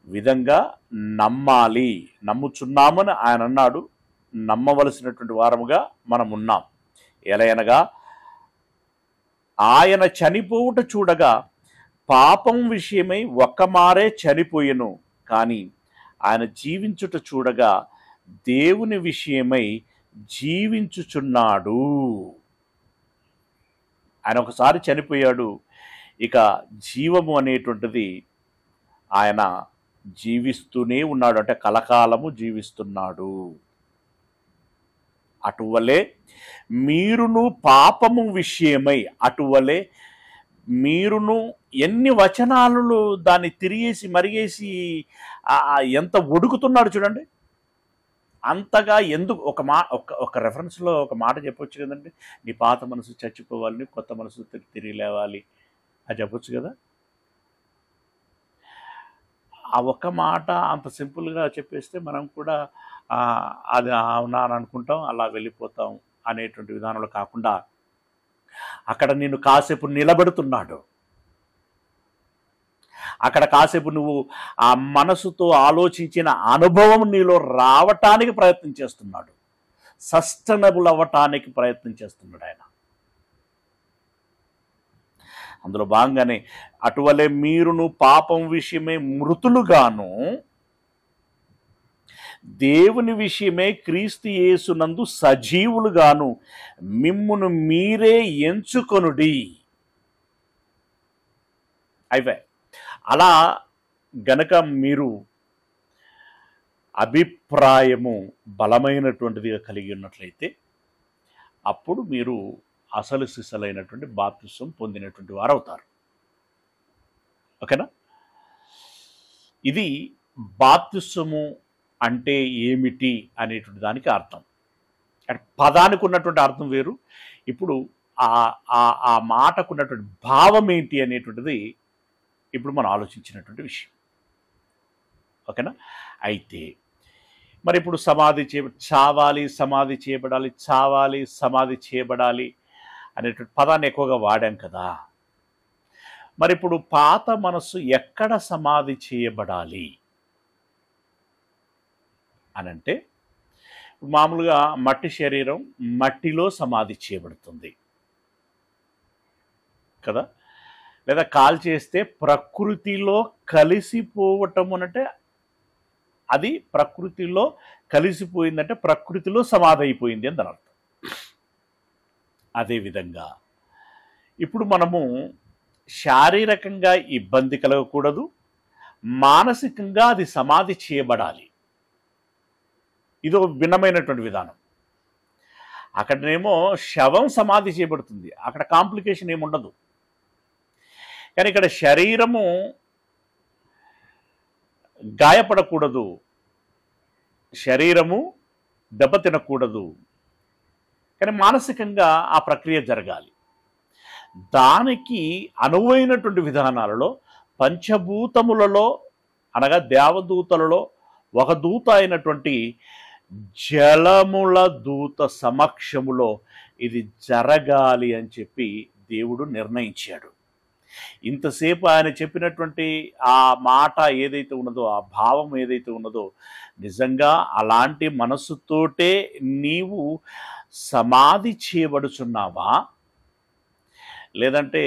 S1: విధంగా నమ్మాలి. నమ్ముచున్నామని ఆయన అన్నాడు. నమ్మవలసినటువంటి వారముగా మనం ఉన్నాం. ఎలయనగా ఆయన చనిపోవుట చూడగా పాపం విషయమై ఒక్కమారే చనిపోయెను, కానీ ఆయన జీవించుట చూడగా దేవుని విషయమై జీవించుచున్నాడు. ఆయన ఒకసారి చనిపోయాడు, ఇక జీవము అనేటువంటిది ఆయన జీవిస్తూనే ఉన్నాడు, అంటే కలకాలము జీవిస్తున్నాడు. అటువలే మీరును పాపము విషయమై, అటువలే మీరును ఎన్ని వచనాలు దాన్ని తిరిగేసి మరిగేసి ఎంత ఒడుకుతున్నాడు చూడండి. అంతగా ఎందుకు ఒక రెఫరెన్స్లో ఒక మాట చెప్పొచ్చు కదండి, నీ పాత మనసు చచ్చిపోవాలని కొత్త మనసు తిరిగి లేవాలి అని చెప్పొచ్చు కదా. ఆ ఒక్క మాట అంత సింపుల్గా చెప్పేస్తే మనం కూడా అది అవునా అని అనుకుంటాం, అలా వెళ్ళిపోతాం అనేటువంటి విధానంలో కాకుండా అక్కడ నిన్ను కాసేపు నిలబెడుతున్నాడు. అక్కడ కాసేపు నువ్వు ఆ మనసుతో ఆలోచించిన అనుభవం నీలో రావటానికి ప్రయత్నం చేస్తున్నాడు. సస్టైనబుల్ అవ్వటానికి ప్రయత్నం చేస్తున్నాడు ఆయన. అందులో భాగంగానే అటువలే మీరును పాపం విషయమే మృతులుగాను దేవుని విషయమే క్రీస్తు యేసునందు సజీవులుగాను మిమ్మును మీరే ఎంచుకొనుడి. అయివే అలా గనక మీరు అభిప్రాయము బలమైనటువంటిదిగా కలిగి ఉన్నట్లయితే అప్పుడు మీరు అసలు సిసలైనటువంటి బాప్తిసం పొందినటువంటి వారు అవుతారు. ఓకేనా? ఇది బాప్తిసము అంటే ఏమిటి అనేటువంటి దానికి అర్థం. అంటే పదానికి ఉన్నటువంటి అర్థం వేరు. ఇప్పుడు ఆ మాటకు ఉన్నటువంటి భావం ఏంటి అనేటువంటిది ఇప్పుడు మనం ఆలోచించినటువంటి విషయం. ఓకేనా? అయితే మరి ఇప్పుడు చావాలి, సమాధి చేయబడాలి, చావాలి, సమాధి చేయబడాలి అనేటువంటి పదాన్ని ఎక్కువగా వాడాం కదా. మరి ఇప్పుడు పాత మనస్సు ఎక్కడ సమాధి చేయబడాలి అనంటే, మామూలుగా మట్టి శరీరం మట్టిలో సమాధి చేయబడుతుంది కదా. లేదా కాల్ చేస్తే ప్రకృతిలో కలిసిపోవటం అంటే అది ప్రకృతిలో కలిసిపోయిందంటే ప్రకృతిలో సమాధి అయిపోయింది అని దాని అర్థం. అదేవిధంగా ఇప్పుడు మనము శారీరకంగా ఇబ్బంది కలగకూడదు, మానసికంగా అది సమాధి చేయబడాలి. ఇది ఒక భిన్నమైనటువంటి విధానం. అక్కడనేమో శవం సమాధి చేయబడుతుంది, అక్కడ కాంప్లికేషన్ ఏముండదు. కానీ ఇక్కడ శరీరము గాయపడకూడదు, శరీరము దెబ్బతినకూడదు, కానీ మానసికంగా ఆ ప్రక్రియ జరగాలి. దానికి అనువైనటువంటి విధానాలలో పంచభూతములలో అనగా దేవదూతలలో ఒక దూత అయినటువంటి జలముల దూత సమక్షములో ఇది జరగాలి అని చెప్పి దేవుడు నిర్ణయించాడు. ఇంతసేపు ఆయన చెప్పినటువంటి ఆ మాట ఏదైతే ఉన్నదో, ఆ భావం ఏదైతే ఉన్నదో, నిజంగా అలాంటి మనస్సుతోటే నీవు సమాధి చేయబడుచున్నావా, లేదంటే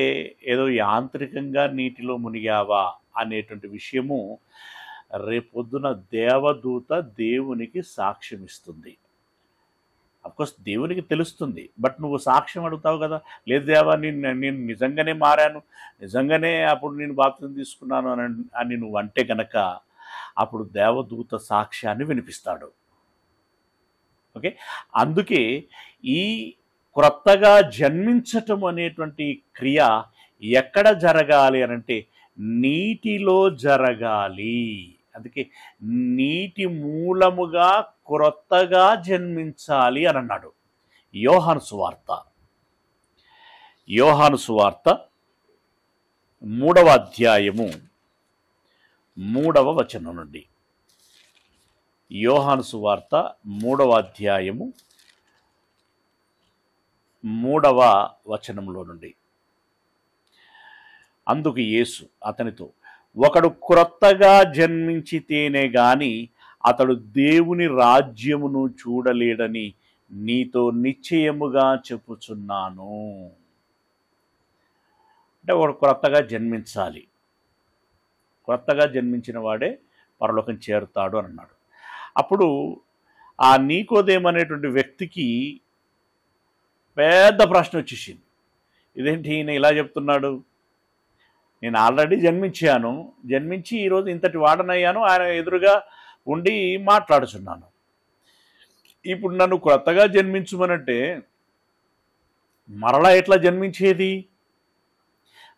S1: ఏదో యాంత్రికంగా నీటిలో మునిగావా అనేటువంటి విషయము రేపొద్దున దేవదూత దేవునికి సాక్ష్యం ఇస్తుంది. అఫ్కోర్స్ దేవునికి తెలుస్తుంది, బట్ నువ్వు సాక్ష్యం అడుగుతావు కదా, లేదు దేవా నేను నిజంగానే మారాను, నిజంగానే అప్పుడు నేను బాప్తిజం తీసుకున్నాను అని నువ్వు అంటే గనక అప్పుడు దేవదూత సాక్ష్యాన్ని వినిపిస్తాడు. ఓకే, అందుకే ఈ క్రొత్తగా జన్మించటం అనేటువంటి క్రియ ఎక్కడ జరగాలి అనంటే నీటిలో జరగాలి. అందుకే నీటి మూలముగా క్రొత్తగా జన్మించాలి అని అన్నాడు. యోహాను సువార్త 3వ అధ్యాయము 3వ వచనం నుండి. యోహాను సువార్త 3వ అధ్యాయము 3వ వచనంలో నుండి. అందుకు యేసు అతనితో, ఒకడు క్రొత్తగా జన్మించితేనే గాని అతడు దేవుని రాజ్యమును చూడలేడని నీతో నిశ్చయముగా చెప్పుచున్నాను. అంటే వాడు క్రొత్తగా జన్మించాలి, క్రొత్తగా జన్మించిన వాడే పరలోకం చేరుతాడు అని అన్నాడు. అప్పుడు ఆ నీకోదేము అనేటువంటి వ్యక్తికి పెద్ద ప్రశ్న వచ్చేసింది. ఇదేంటి ఈయన ఇలా చెప్తున్నాడు, నేను ఆల్రెడీ జన్మించి ఈరోజు ఇంతటి వాడనయ్యాను, ఆయన ఎదురుగా ఉండి మాట్లాడుచున్నాను. ఇప్పుడు నన్ను క్రొత్తగా జన్మించుమనంటే మరలా ఎట్లా జన్మించేది?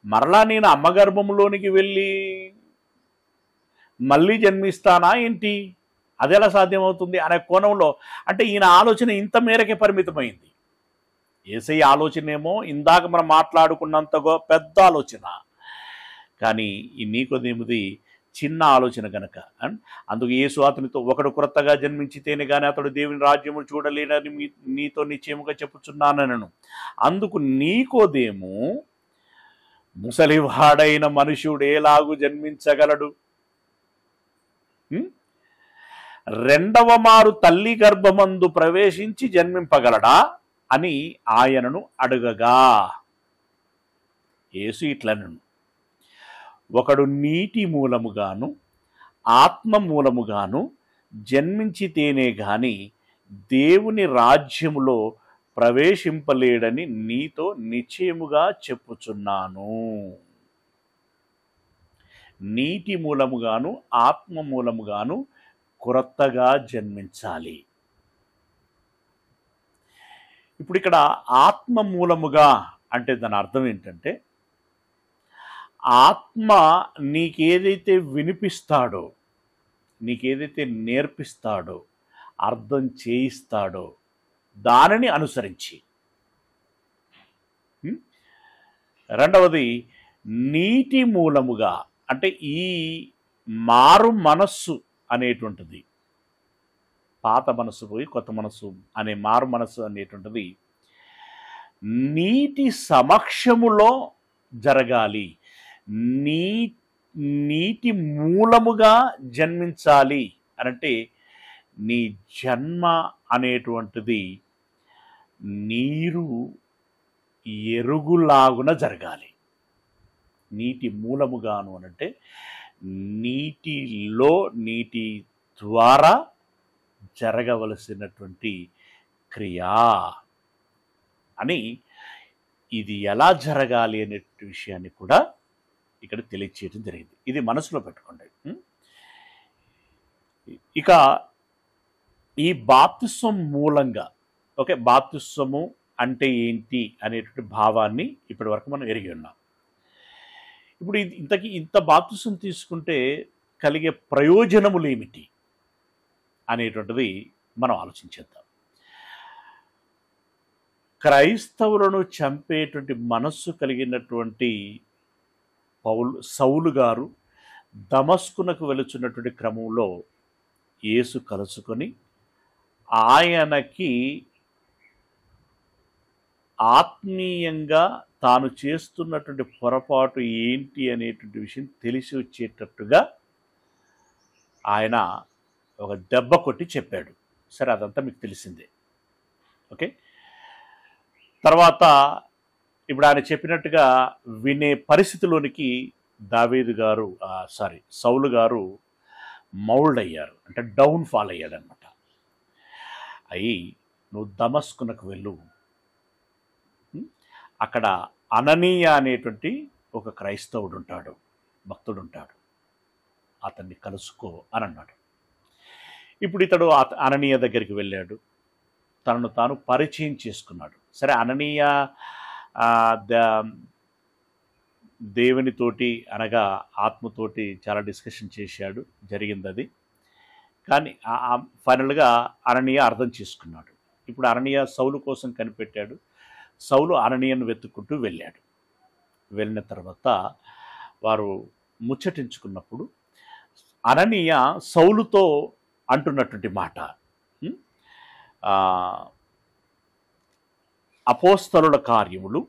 S1: మరలా నేను అమ్మ గర్భంలోనికి వెళ్ళి మళ్ళీ జన్మిస్తానా ఏంటి? అది ఎలా సాధ్యమవుతుంది అనే కోణంలో అంటే ఈయన ఆలోచన ఇంత మేరకే పరిమితమైంది. యేసయ్య ఆలోచన ఏమో ఇందాక మనం మాట్లాడుకున్నంతగా పెద్ద ఆలోచన, కానీ ఈ నీకోదేముది చిన్న ఆలోచన గనక. అందుకు యేసు అతనితో, ఒకడు క్రొత్తగా జన్మించితేనే కానీ అతడు దేవుని రాజ్యము చూడలేడని నీతో నిశ్చయముగా చెప్పుచున్నానను. అందుకు నీకోదేము, ముసలివాడైన మనుషుడు ఎలాగు జన్మించగలడు? రెండవ మారు తల్లి గర్భమందు ప్రవేశించి జన్మింపగలడా అని ఆయనను అడుగగా యేసు ఇట్లనెను, ఒకడు నీటి మూలముగాను ఆత్మ మూలముగాను జన్మించితేనే గాని దేవుని రాజ్యములో ప్రవేశింపలేడని నీతో నిశ్చయముగా చెప్పుచున్నాను. నీటి మూలముగాను ఆత్మ మూలముగాను క్రొత్తగా జన్మించాలి. ఇప్పుడు ఇక్కడ ఆత్మ మూలముగా అంటే దాని అర్థం ఏంటంటే, ఆత్మ నీకేదైతే వినిపిస్తాడో, నీకేదైతే నేర్పిస్తాడో, అర్థం చేయిస్తాడో దానిని అనుసరించి. రెండవది నీటి మూలముగా అంటే ఈ మారు మనస్సు అనేటువంటిది, పాత మనస్సు పోయి కొత్త మనస్సు అనే మారు మనస్సు అనేటువంటిది నీటి సమక్షములో జరగాలి. నీటి మూలముగా జన్మించాలి అనంటే నీ జన్మ అనేటువంటిది నీరు ఎరుగులాగున జరగాలి. నీటి మూలముగాను అనంటే నీటిలో, నీటి ద్వారా జరగవలసినటువంటి క్రియా అని. ఇది ఎలా జరగాలి అనే విషయాన్ని కూడా ఇక్కడ తెలియచేయడం జరిగింది. ఇది మనసులో పెట్టుకోండి. ఇక ఈ బాప్తిస్వం మూలంగా, ఓకే, బాప్తిస్వము అంటే ఏంటి అనేటువంటి భావాన్ని ఇప్పటి వరకు మనం ఎరిగి ఉన్నాం. ఇప్పుడు ఇంత బాప్తిస్వం తీసుకుంటే కలిగే ప్రయోజనములు ఏమిటి అనేటువంటిది మనం ఆలోచించేద్దాం. క్రైస్తవులను చంపేటువంటి మనస్సు కలిగినటువంటి సౌలు గారు దమస్కునకు వెళుచున్నటువంటి క్రమంలో యేసు కలుసుకొని ఆయనకి ఆత్మీయంగా తాను చేస్తున్నటువంటి పొరపాటు ఏంటి అనేటువంటి విషయం తెలిసి వచ్చేటట్టుగా ఆయన ఒక దెబ్బ కొట్టి చెప్పాడు. సరే, అదంతా మీకు తెలిసిందే. ఓకే, తర్వాత ఇప్పుడు ఆయన చెప్పినట్టుగా వినే పరిస్థితిలోనికి సౌలు గారు మౌల్డ్ అయ్యారు, అంటే డౌన్ ఫాల్ అయ్యాడనమాట. అయి నువ్వు దమస్కునకు వెళ్ళు, అక్కడ అననీయ అనేటువంటి ఒక క్రైస్తవుడు ఉంటాడు, భక్తుడు ఉంటాడు, అతన్ని కలుసుకో అని అన్నాడు. ఇప్పుడు ఇతడు అననీయ దగ్గరికి వెళ్ళాడు, తనను తాను పరిచయం చేసుకున్నాడు. సరే, అననీయ దేవునితోటి అనగా ఆత్మతోటి చాలా డిస్కషన్ చేశాడు, జరిగింది అది. కానీ ఫైనల్గా అననీయ అర్థం చేసుకున్నాడు. ఇప్పుడు అననీయ సౌలు కోసం కనిపెట్టాడు. సౌలు అననీయను వెతుక్కుంటూ వెళ్ళాడు. వెళ్ళిన తర్వాత వారు ముచ్చటించుకున్నప్పుడు అననీయ సౌలుతో అంటున్నటువంటి మాట, అపోస్తలుల కార్యములు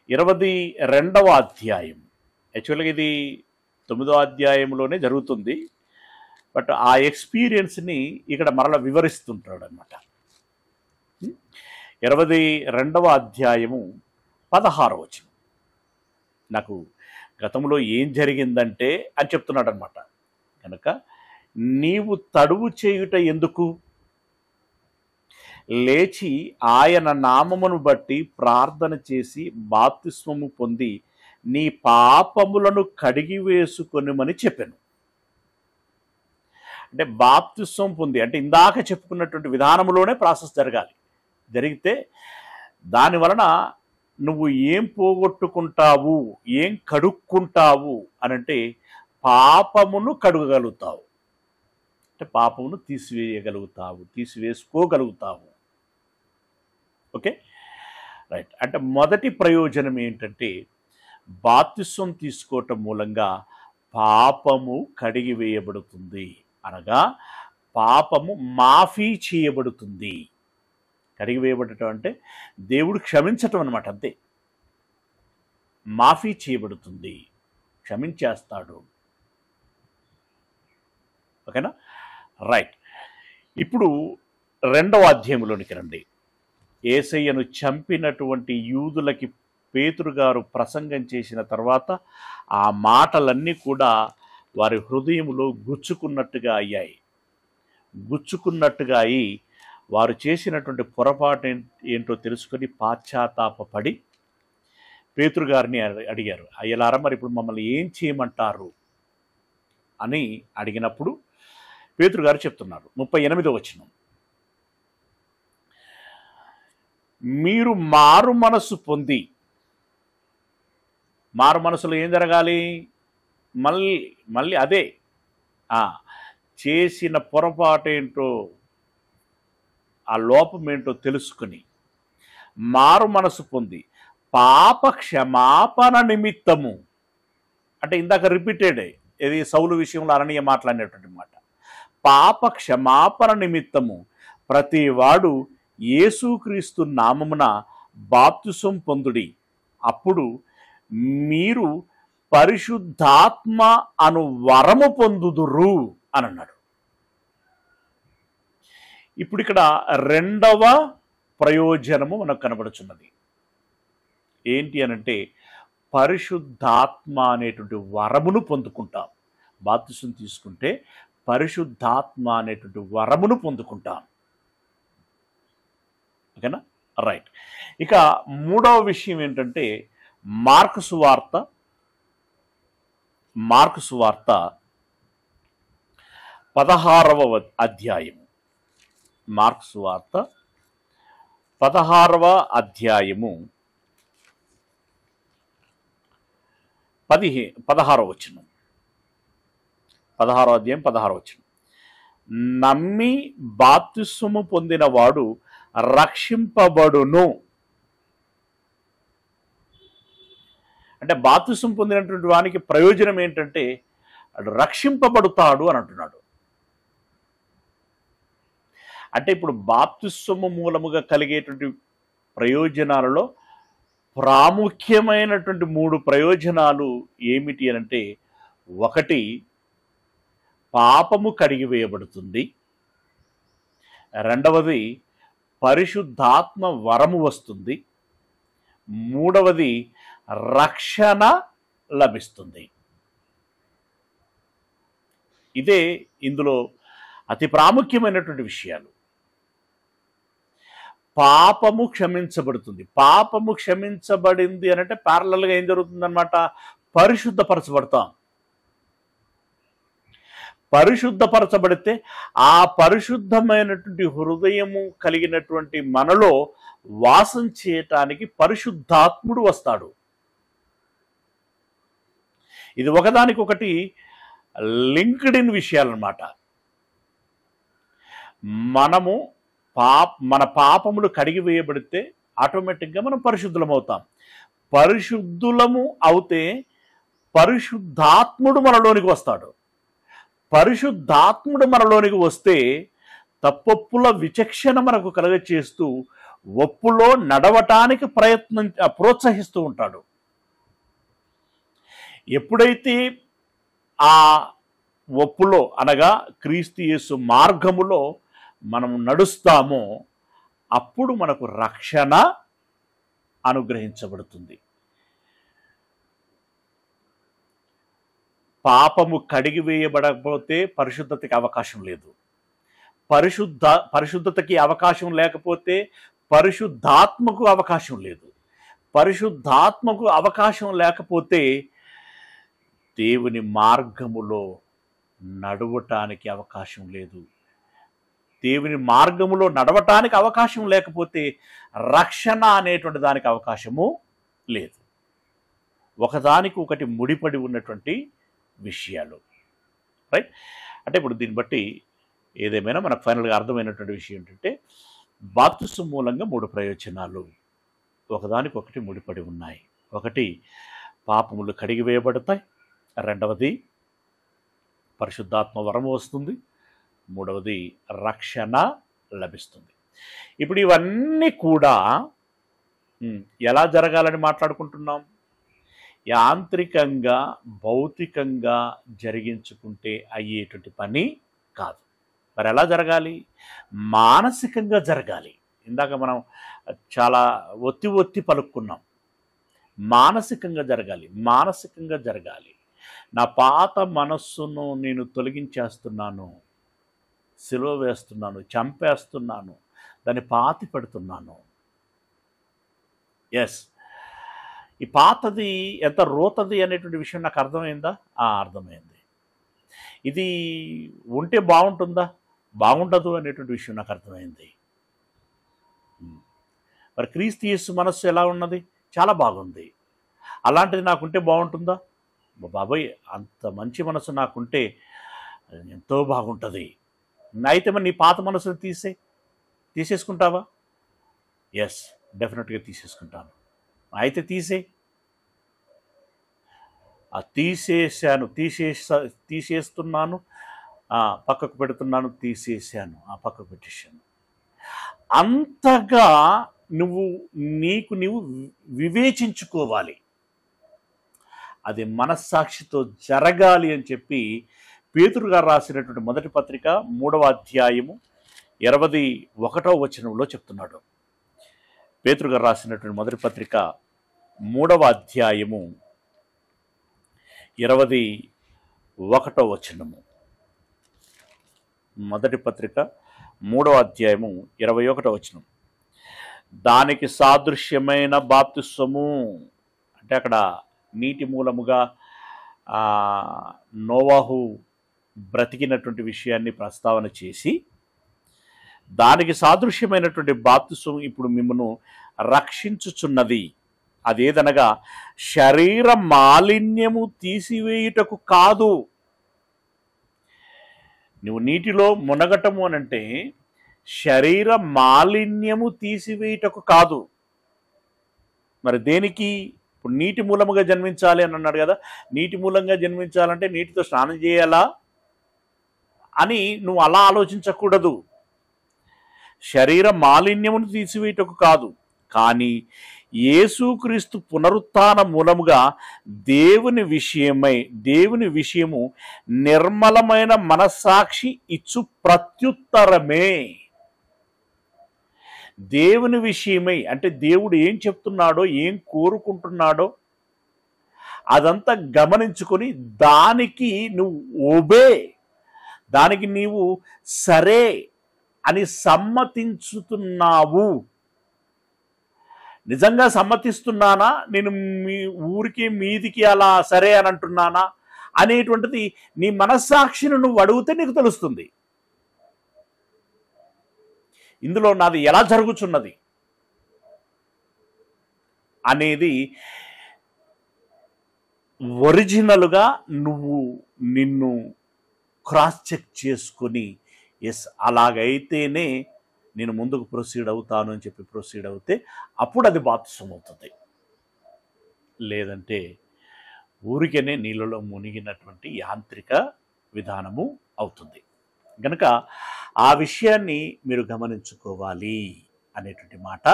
S1: 22వ అధ్యాయం. యాక్చువల్గా ఇది 9వ అధ్యాయంలోనే జరుగుతుంది, బట్ ఆ ఎక్స్పీరియన్స్ని ఇక్కడ మరలా వివరిస్తుంటాడు అన్నమాట. 22వ అధ్యాయము 16వ వచనం. నాకు గతంలో ఏం జరిగిందంటే అని చెప్తున్నాడు అనమాట. కనుక నీవు తడువు చేయుట ఎందుకు, లేచి ఆయన నామమును బట్టి ప్రార్థన చేసి బాప్తిస్మము పొంది నీ పాపములను కడిగి వేసుకొనుమని చెప్పాను. అంటే బాప్తిస్మం పొంది అంటే ఇందాక చెప్పుకున్నటువంటి విధానంలోనే ప్రాసెస్ జరగాలి. జరిగితే దాని వలన నువ్వు ఏం పోగొట్టుకుంటావు, ఏం కడుక్కుంటావు అనంటే పాపమును కడుగగలుగుతావు, అంటే పాపమును తీసివేసుకోగలుగుతావు. Okay, right. అంటే మొదటి ప్రయోజనం ఏంటంటే బాప్తిస్మం తీసుకోవటం మూలంగా పాపము కడిగి వేయబడుతుంది, అనగా పాపము మాఫీ చేయబడుతుంది. కడిగి వేయబడటం అంటే దేవుడు క్షమించటం అనమాట, అంతే. మాఫీ చేయబడుతుంది, క్షమించేస్తాడు. ఓకేనా, రైట్. ఇప్పుడు 2వ అధ్యాయంలోనికి రండి. యేసయ్యను చంపినటువంటి యూదులకి పేతురు గారు ప్రసంగం చేసిన తర్వాత ఆ మాటలన్నీ కూడా వారి హృదయంలో గుచ్చుకున్నట్టుగా అయి వారు చేసినటువంటి పొరపాటు ఏంటో తెలుసుకొని పాశ్చాత్తాపపడి పేతురు గారిని అడిగారు, అయ్యలారా మరి ఇప్పుడు మమ్మల్ని ఏం చేయమంటారు అని అడిగినప్పుడు పేతురు గారు చెప్తున్నారు, 38వ వచనం, మీరు మారు మనసు పొంది, మారు మనసులో ఏం జరగాలి, మళ్ళీ అదే చేసిన పొరపాటేంటో ఆ లోపం ఏంటో తెలుసుకుని మారు మనసు పొంది పాప క్షమాపణ నిమిత్తము, అంటే ఇందాక రిపీటెడ్ ఇది సౌలు విషయంలో అననీయ మాట్లాడినటువంటి మాట, పాప క్షమాపణ నిమిత్తము ప్రతివాడు యేసుక్రీస్తు నామమున బాప్తిసం పొందుడి, అప్పుడు మీరు పరిశుద్ధాత్మ అను వరము పొందుదురు అని అన్నాడు. ఇప్పుడు ఇక్కడ 2వ ప్రయోజనము మనకు కనబడుచున్నది. ఏంటి అనంటే పరిశుద్ధాత్మ అనేటువంటి వరమును పొందుకుంటాం. బాప్తిసం తీసుకుంటే పరిశుద్ధాత్మ అనేటువంటి వరమును పొందుకుంటాం. ఓకేనా, రైట్. ఇక 3వ విషయం ఏంటంటే మార్కు సువార్త 16వ అధ్యాయం. మార్కు సువార్త 16వ అధ్యాయము 16వ వచనం. 16వ అధ్యాయం 16వ వచనం, నమ్మి బాప్తిస్మము పొందిన వాడు రక్షింపబడును. అంటే బాప్తిస్మం పొందినటువంటి వానికి ప్రయోజనం ఏంటంటే రక్షింపబడుతాడు అని అంటున్నాడు. అంటే ఇప్పుడు బాప్తిస్మము మూలముగా కలిగేటువంటి ప్రయోజనాలలో ప్రాముఖ్యమైనటువంటి 3 ప్రయోజనాలు ఏమిటి అనంటే, 1 పాపము కడిగివేయబడుతుంది, 2వది పరిశుద్ధాత్మ వరము వస్తుంది, 3వది రక్షణ లభిస్తుంది. ఇదే ఇందులో అతి ప్రాముఖ్యమైనటువంటి విషయాలు. పాపము క్షమించబడుతుంది. పాపము క్షమించబడింది అని అంటే ప్యారలల్గా ఏం జరుగుతుందన్నమాట? పరిశుద్ధపరచబడతాం. పరిశుద్ధపరచబడితే ఆ పరిశుద్ధమైనటువంటి హృదయము కలిగినటువంటి మనలో వాసం చేయటానికి పరిశుద్ధాత్ముడు వస్తాడు. ఇది ఒకదానికొకటి లింక్డ్ ఇన్ విషయాలన్నమాట. మనము మన పాపములు కడిగివేయబడితే ఆటోమేటిక్గా మనం పరిశుద్ధులమవుతాం. పరిశుద్ధులము అవుతే పరిశుద్ధాత్ముడు మనలోనికి వస్తాడు. పరిశుద్ధాత్ముడు మనలోనికి వస్తే తప్పొప్పుల విచక్షణ మనకు కలగచేస్తూ ఒప్పులో నడవటానికి ప్రోత్సహిస్తూ ఉంటాడు. ఎప్పుడైతే ఆ ఒప్పులో అనగా క్రీస్తు యేసు మార్గములో మనం నడుస్తామో అప్పుడు మనకు రక్షణ అనుగ్రహించబడుతుంది. పాపము కడిగివేయబడకపోతే పరిశుద్ధతకి అవకాశం లేదు. పరిశుద్ధతకి అవకాశం లేకపోతే పరిశుద్ధాత్మకు అవకాశం లేదు. పరిశుద్ధాత్మకు అవకాశం లేకపోతే దేవుని మార్గములో నడవటానికి అవకాశం లేదు. దేవుని మార్గములో నడవటానికి అవకాశం లేకపోతే రక్షణ అనేటువంటి దానికి అవకాశము లేదు. ఒకదానికి ఒకటి ముడిపడి ఉన్నటువంటి విషయాలు. రైట్? అంటే ఇప్పుడు దీన్ని బట్టి ఏదేమైనా మనకు ఫైనల్గా అర్థమైనటువంటి విషయం ఏంటంటే బాప్తిసం మూలంగా 3 ప్రయోజనాలు ఒకదానికొకటి ముడిపడి ఉన్నాయి. ఒకటి, పాపములు కడిగివేయబడతాయి. రెండవది, పరిశుద్ధాత్మ వరము వస్తుంది. మూడవది, రక్షణ లభిస్తుంది. ఇప్పుడు ఇవన్నీ కూడా ఎలా జరగాలని మాట్లాడుకుంటున్నాం? యాంత్రికంగా భౌతికంగా జరిగించుకుంటే అయ్యేటువంటి పని కాదు. మరి ఎలా జరగాలి? మానసికంగా జరగాలి. ఇందాక మనం చాలా ఒత్తి పలుక్కున్నాం. మానసికంగా జరగాలి. మానసికంగా జరగాలి. నా పాత మనస్సును నేను తొలగించేస్తున్నాను, సిలువ వేస్తున్నాను, చంపేస్తున్నాను, దాన్ని పాతి పెడుతున్నాను. ఎస్, ఈ పాతది ఎంత రోతది అనేటువంటి విషయం నాకు అర్థమైందా? అర్థమైంది. ఇది ఉంటే బాగుంటుందా? బాగుండదు అనేటువంటి విషయం నాకు అర్థమైంది. మరి క్రీస్తు యేసు మనస్సు ఎలా ఉన్నది? చాలా బాగుంది. అలాంటిది నాకుంటే బాగుంటుందా? బాబాయ్, అంత మంచి మనసు నాకుంటే ఎంతో బాగుంటుంది. అయితే మరి నీ పాత మనసును తీసేసుకుంటావా? ఎస్, డెఫినెట్గా తీసేసుకుంటాను. అయితే తీసేస్తున్నాను, పక్కకు పెడుతున్నాను, తీసేసాను, పక్కకు పెట్టేశాను. అంతగా నీవు వివేచించుకోవాలి. అది మనస్సాక్షితో జరగాలి అని చెప్పి పేతురు గారు రాసినటువంటి మొదటి పత్రిక 3వ అధ్యాయము 21వ వచనంలో చెప్తున్నాడు. పేతురు గారు రాసినటువంటి మొదటి పత్రిక 3వ అధ్యాయము 21వ వచనము. మొదటి పత్రిక 3వ అధ్యాయము 21వ వచనం. దానికి సాదృశ్యమైన బాప్తిస్మము అంటే అక్కడ నీటి మూలముగా నోవాహు బ్రతికినటువంటి విషయాన్ని ప్రస్తావన చేసి, దానికి సాదృశ్యమైనటువంటి బాప్తిస్మం ఇప్పుడు మిమ్మను రక్షించుచున్నది. అదేదనగా శరీర మాలిన్యము తీసివేయుటకు కాదు. నువ్వు నీటిలో మునగటము అనంటే శరీర మాలిన్యము తీసివేయుటకు కాదు. మరి దేనికి? ఇప్పుడు నీటి మూలముగా జన్మించాలి అని అన్నాడు కదా. నీటి మూలంగా జన్మించాలంటే నీటితో స్నానం చేయాలా అని నువ్వు అలా ఆలోచించకూడదు. శరీర మాలిన్యమును తీసివేయటకు కాదు, కానీ యేసుక్రీస్తు పునరుత్థాన మూలముగా దేవుని విషయము నిర్మలమైన మనస్సాక్షి ఇచ్చు ప్రత్యుత్తరమే. దేవుని విషయమై అంటే దేవుడు ఏం చెప్తున్నాడో, ఏం కోరుకుంటున్నాడో అదంతా గమనించుకొని దానికి నువ్వు దానికి నీవు సరే అని సమ్మతించుతున్నావు. నిజంగా సమ్మతిస్తున్నానా, నేను మీ ఊరికి మీదికి అలా సరే అని అంటున్నానా అనేటువంటిది నీ మనస్సాక్షిని నువ్వు అడిగితే నీకు తెలుస్తుంది. ఇందులో నాది ఎలా జరుగుతున్నది అనేది ఒరిజినల్గా నువ్వు నిన్ను క్రాస్ చెక్ చేసుకొని, ఎస్ అలాగైతేనే నేను ముందుకు ప్రొసీడ్ అవుతాను అని చెప్పి ప్రొసీడ్ అవుతే అప్పుడు అది బాప్తిసం అవుతుంది. లేదంటే ఊరికేనే నీళ్ళలో మునిగినటువంటి యాంత్రిక విధానము అవుతుంది. కనుక ఆ విషయాన్ని మీరు గమనించుకోవాలి అనేటువంటి మాట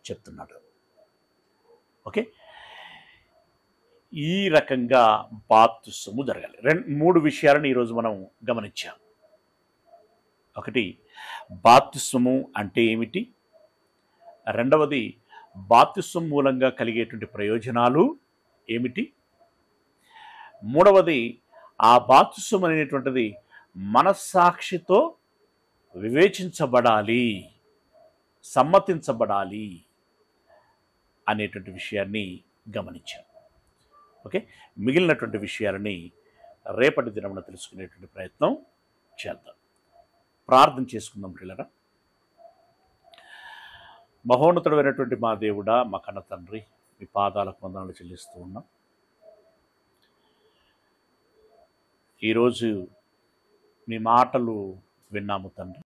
S1: చెప్తున్నాడు. ఓకే, ఈ రకంగా బాప్తిసము జరగాలి. 3 విషయాలను ఈరోజు మనం గమనించాం. ఒకటి, బాప్తిసము అంటే ఏమిటి? రెండవది, బాప్తిసం మూలంగా కలిగేటువంటి ప్రయోజనాలు ఏమిటి? మూడవది, ఆ బాప్తిసం అనేటువంటిది మనస్సాక్షితో వివేచించబడాలి, సమ్మతించబడాలి అనేటువంటి విషయాన్ని గమనించాం. ఓకే, మిగిలినటువంటి విషయాలని రేపటి దినమున తెలుసుకునేటువంటి ప్రయత్నం చేద్దాం. ప్రార్థన చేసుకుందాం ప్రియులారా. మహోన్నతుడైనటువంటి మా దేవుడా, మా కన్న తండ్రి, మీ పాదాలకు వందనాలు చెల్లిస్తూ ఉన్నాం. ఈరోజు మీ మాటలు విన్నాము తండ్రి.